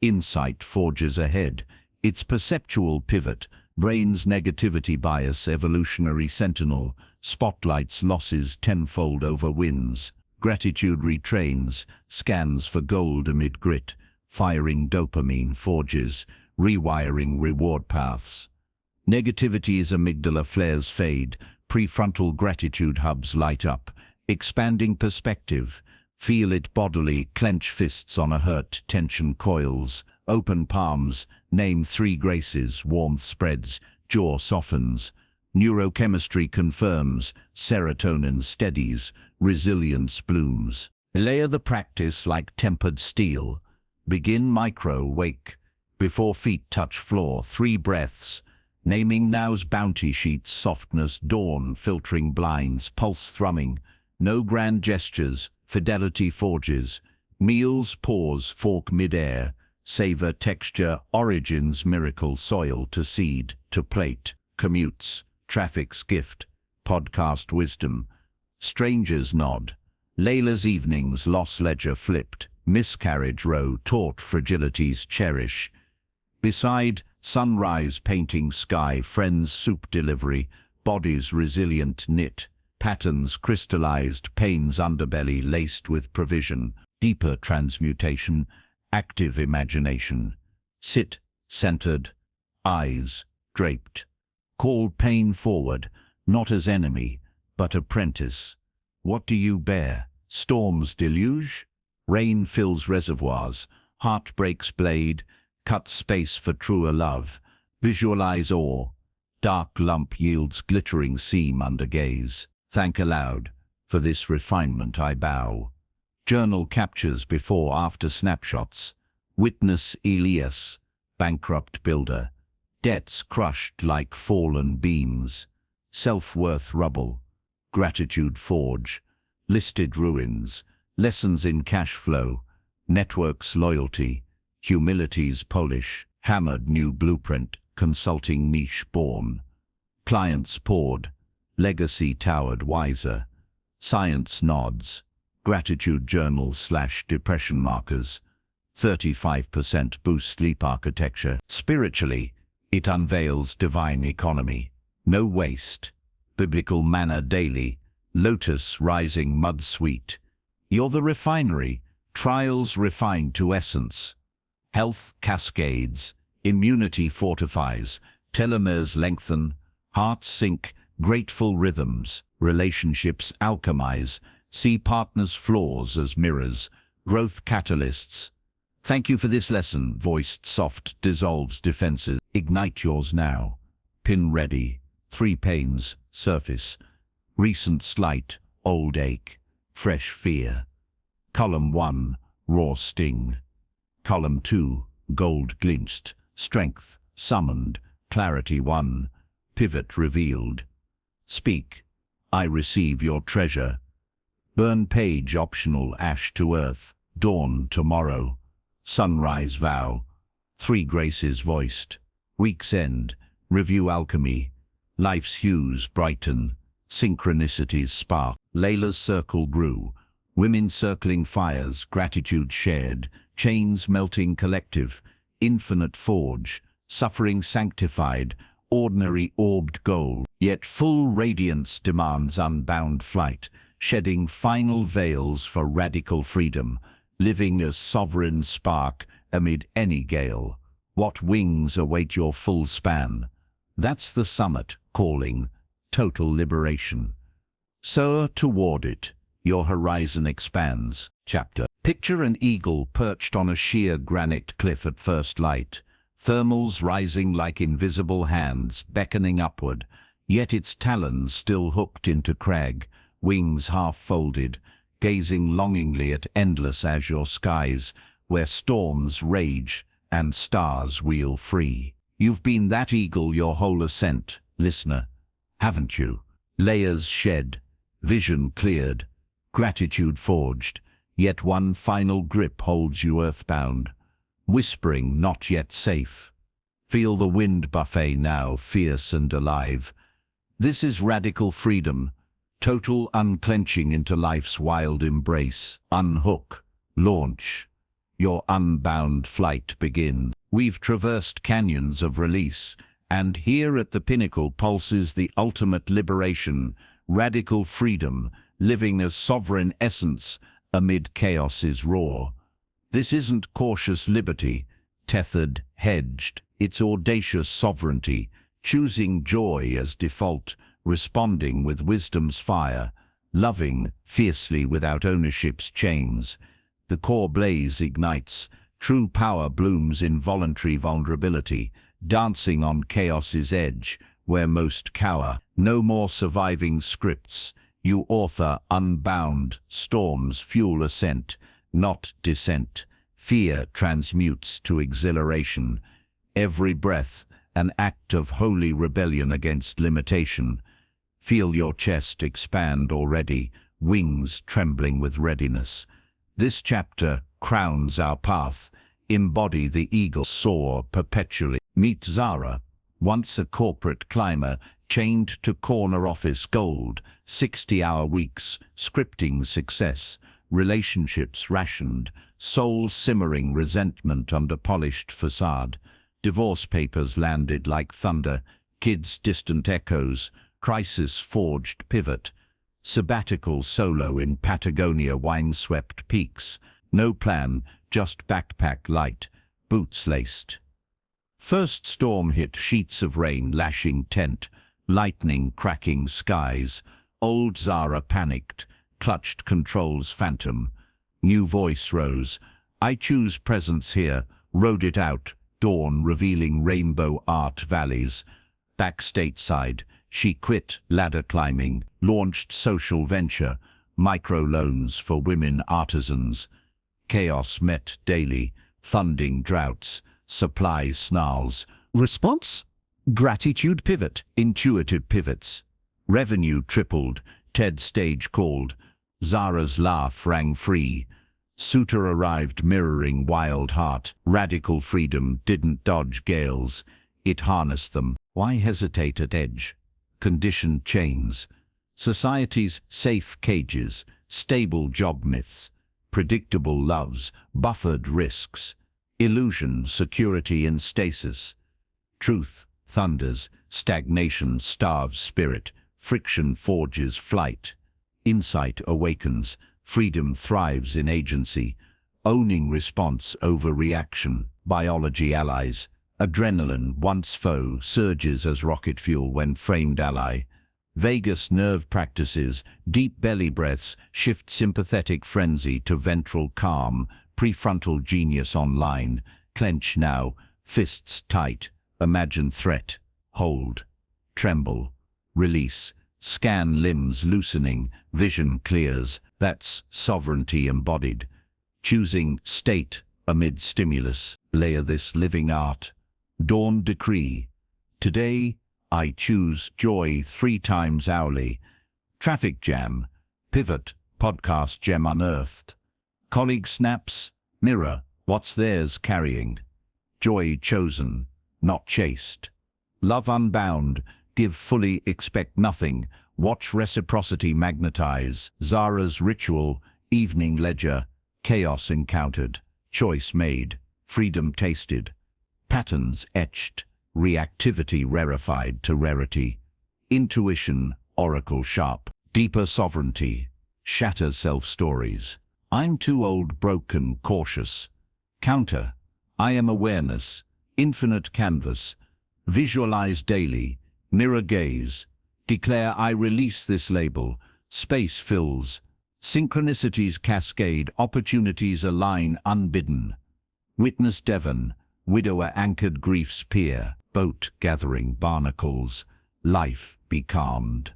S1: Insight forges ahead, its perceptual pivot, brain's negativity bias, evolutionary sentinel, spotlights losses tenfold over wins. Gratitude retrains, scans for gold amid grit, firing dopamine forges, rewiring reward paths. Negativity's amygdala flares fade, prefrontal gratitude hubs light up, expanding perspective. Feel it bodily, clench fists on a hurt, tension coils, open palms, name 3 graces, warmth spreads, jaw softens. Neurochemistry confirms, serotonin steadies, resilience blooms. Layer the practice like tempered steel. Begin micro, wake. Before feet touch floor, 3 breaths. Naming now's bounty sheets, softness, dawn, filtering blinds, pulse thrumming. No grand gestures, fidelity forges. Meals pause, fork midair. Savor texture, origins miracle, soil to seed, to plate. Commutes, traffic's gift, podcast wisdom. Strangers nod. Layla's evenings, loss ledger flipped. Miscarriage row, taught fragilities cherish. Beside, sunrise painting sky, friends soup delivery, bodies resilient knit, patterns crystallized, pain's underbelly laced with provision, deeper transmutation, active imagination. Sit, centered, eyes draped. Call pain forward, not as enemy, but apprentice. What do you bear? Storm's deluge? Rain fills reservoirs, heart breaks blade, cuts space for truer love. Visualize ore, dark lump yields glittering seam under gaze. Thank aloud, for this refinement I bow. Journal captures before-after snapshots. Witness Elias, bankrupt builder. Debts crushed like fallen beams. Self-worth rubble. Gratitude forge. Listed ruins. Lessons in cash flow. Networks loyalty. Humility's polish. Hammered new blueprint. Consulting niche born. Clients poured. Legacy towered wiser. Science nods. Gratitude journal/depression markers. 35% boost sleep architecture. Spiritually, it unveils divine economy. No waste. Biblical manna daily. Lotus rising mud sweet. You're the refinery. Trials refined to essence. Health cascades. Immunity fortifies. Telomeres lengthen. Hearts sync. Grateful rhythms. Relationships alchemize. See partners' flaws as mirrors. Growth catalysts. Thank you for this lesson. Voiced soft dissolves defenses. Ignite yours now. Pin ready. 3 panes. Surface. Recent slight. Old ache. Fresh fear. Column 1. Raw sting. Column 2. Gold glinched. Strength. Summoned. Clarity won. Pivot revealed. Speak. I receive your treasure. Burn page optional. Ash to earth. Dawn tomorrow. Sunrise vow. 3 graces voiced. Week's end. Review alchemy. Life's hues brighten. Synchronicities spark. Layla's circle grew. Women circling fires. Gratitude shared. Chains melting collective. Infinite forge. Suffering sanctified. Ordinary orbed gold. Yet full radiance demands unbound flight. Shedding final veils for radical freedom. Living as sovereign spark amid any gale. What wings await your full span? That's the summit, calling, total liberation. Soar toward it, your horizon expands. Chapter. Picture an eagle perched on a sheer granite cliff at first light. Thermals rising like invisible hands, beckoning upward, yet its talons still hooked into crag, wings half-folded, gazing longingly at endless azure skies, where storms rage and stars wheel free. You've been that eagle your whole ascent, listener, haven't you? Layers shed, vision cleared, gratitude forged, yet one final grip holds you earthbound, whispering not yet safe. Feel the wind buffet now, fierce and alive. This is radical freedom, total unclenching into life's wild embrace. Unhook, launch. Your unbound flight begins. We've traversed canyons of release, and here at the pinnacle pulses the ultimate liberation, radical freedom, living as sovereign essence amid chaos's roar. This isn't cautious liberty, tethered, hedged. It's audacious sovereignty, choosing joy as default, responding with wisdom's fire, loving fiercely without ownership's chains. The core blaze ignites, true power blooms in voluntary vulnerability, dancing on chaos's edge, where most cower. No more surviving scripts. You author unbound, storms fuel ascent, not descent. Fear transmutes to exhilaration. Every breath, an act of holy rebellion against limitation. Feel your chest expand already, wings trembling with readiness. This chapter crowns our path. Embody the eagle, soar perpetually. Meet Zara, once a corporate climber, chained to corner office gold, 60-hour weeks, scripting success, relationships rationed, soul simmering resentment under polished facade, divorce papers landed like thunder, kids distant echoes, crisis forged pivot, sabbatical solo in Patagonia wine-swept peaks, no plan, just backpack light, boots laced. First storm hit, sheets of rain lashing tent, lightning cracking skies. Old Zara panicked, clutched control's phantom. New voice rose. I choose presence here, rode it out, dawn revealing rainbow art valleys. Back stateside, she quit ladder climbing, launched social venture, microloans for women artisans. Chaos met daily, funding droughts, supplies snarls. Response? Gratitude pivot, intuitive pivots. Revenue tripled, TED stage called. Zara's laugh rang free. Suitor arrived mirroring wild heart. Radical freedom didn't dodge gales, it harnessed them. Why hesitate at edge? Conditioned chains. Society's safe cages, stable job myths, predictable loves, buffered risks. Illusion, security in stasis. Truth thunders, stagnation starves spirit, friction forges flight. Insight awakens, freedom thrives in agency, owning response over reaction. Biology allies. Adrenaline, once foe, surges as rocket fuel when framed ally. Vagus nerve practices, deep belly breaths, shift sympathetic frenzy to ventral calm. Prefrontal genius online. Clench now, fists tight. Imagine threat. Hold. Tremble. Release. Scan limbs loosening. Vision clears. That's sovereignty embodied. Choosing state amid stimulus. Layer this living art. Dawn decree. Today, I choose joy 3 times hourly. Traffic jam. Pivot. Podcast gem unearthed. Colleague snaps. Mirror. What's theirs carrying? Joy chosen, not chased. Love unbound. Give fully, expect nothing. Watch reciprocity magnetize. Zara's ritual. Evening ledger. Chaos encountered. Choice made. Freedom tasted. Patterns etched. Reactivity rarefied to rarity. Intuition, oracle sharp. Deeper sovereignty. Shatter self-stories. I'm too old, broken, cautious. Counter. I am awareness. Infinite canvas. Visualize daily. Mirror gaze. Declare I release this label. Space fills. Synchronicities cascade. Opportunities align unbidden. Witness Devon. Widower anchored grief's pier. Boat gathering barnacles. Life be calmed.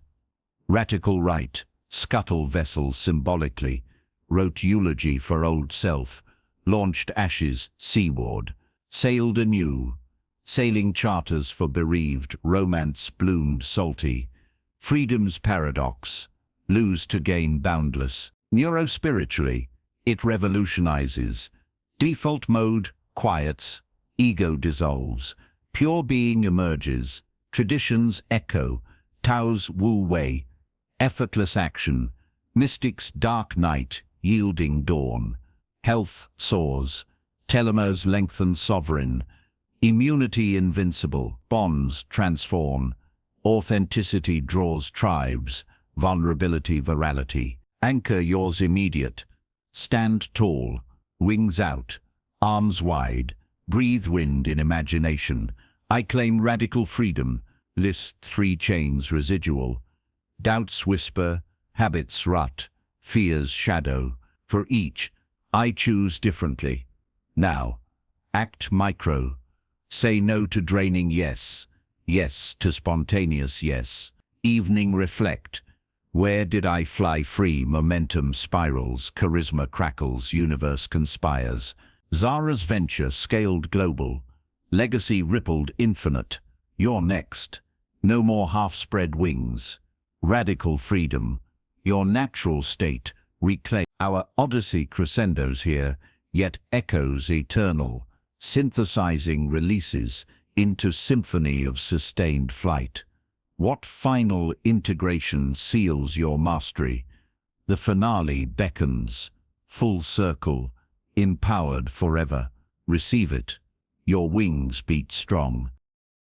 S1: Radical right. Scuttle vessel symbolically. Wrote eulogy for old self. Launched ashes seaward. Sailed anew. Sailing charters for bereaved. Romance bloomed salty. Freedom's paradox. Lose to gain boundless. Neurospiritually, it revolutionizes. Default mode quiets. Ego dissolves. Pure being emerges. Traditions echo. Tao's Wu Wei. Effortless action. Mystic's dark night, yielding dawn. Health soars. Telomeres lengthen sovereign. Immunity invincible. Bonds transform. Authenticity draws tribes. Vulnerability virality. Anchor yours immediate. Stand tall. Wings out. Arms wide. Breathe wind in imagination. I claim radical freedom. List 3 chains residual. Doubts whisper. Habits rut. Fears shadow. For each, I choose differently. Now, act micro. Say no to draining yes. Yes to spontaneous yes. Evening reflect. Where did I fly free? Momentum spirals, charisma crackles, universe conspires. Zara's venture scaled global. Legacy rippled infinite. You're next. No more half-spread wings. Radical freedom. Your natural state. Reclaim. Our odyssey crescendos here, yet echoes eternal. Synthesizing releases into symphony of sustained flight. What final integration seals your mastery? The finale beckons. Full circle. Empowered forever. Receive it. Your wings beat strong.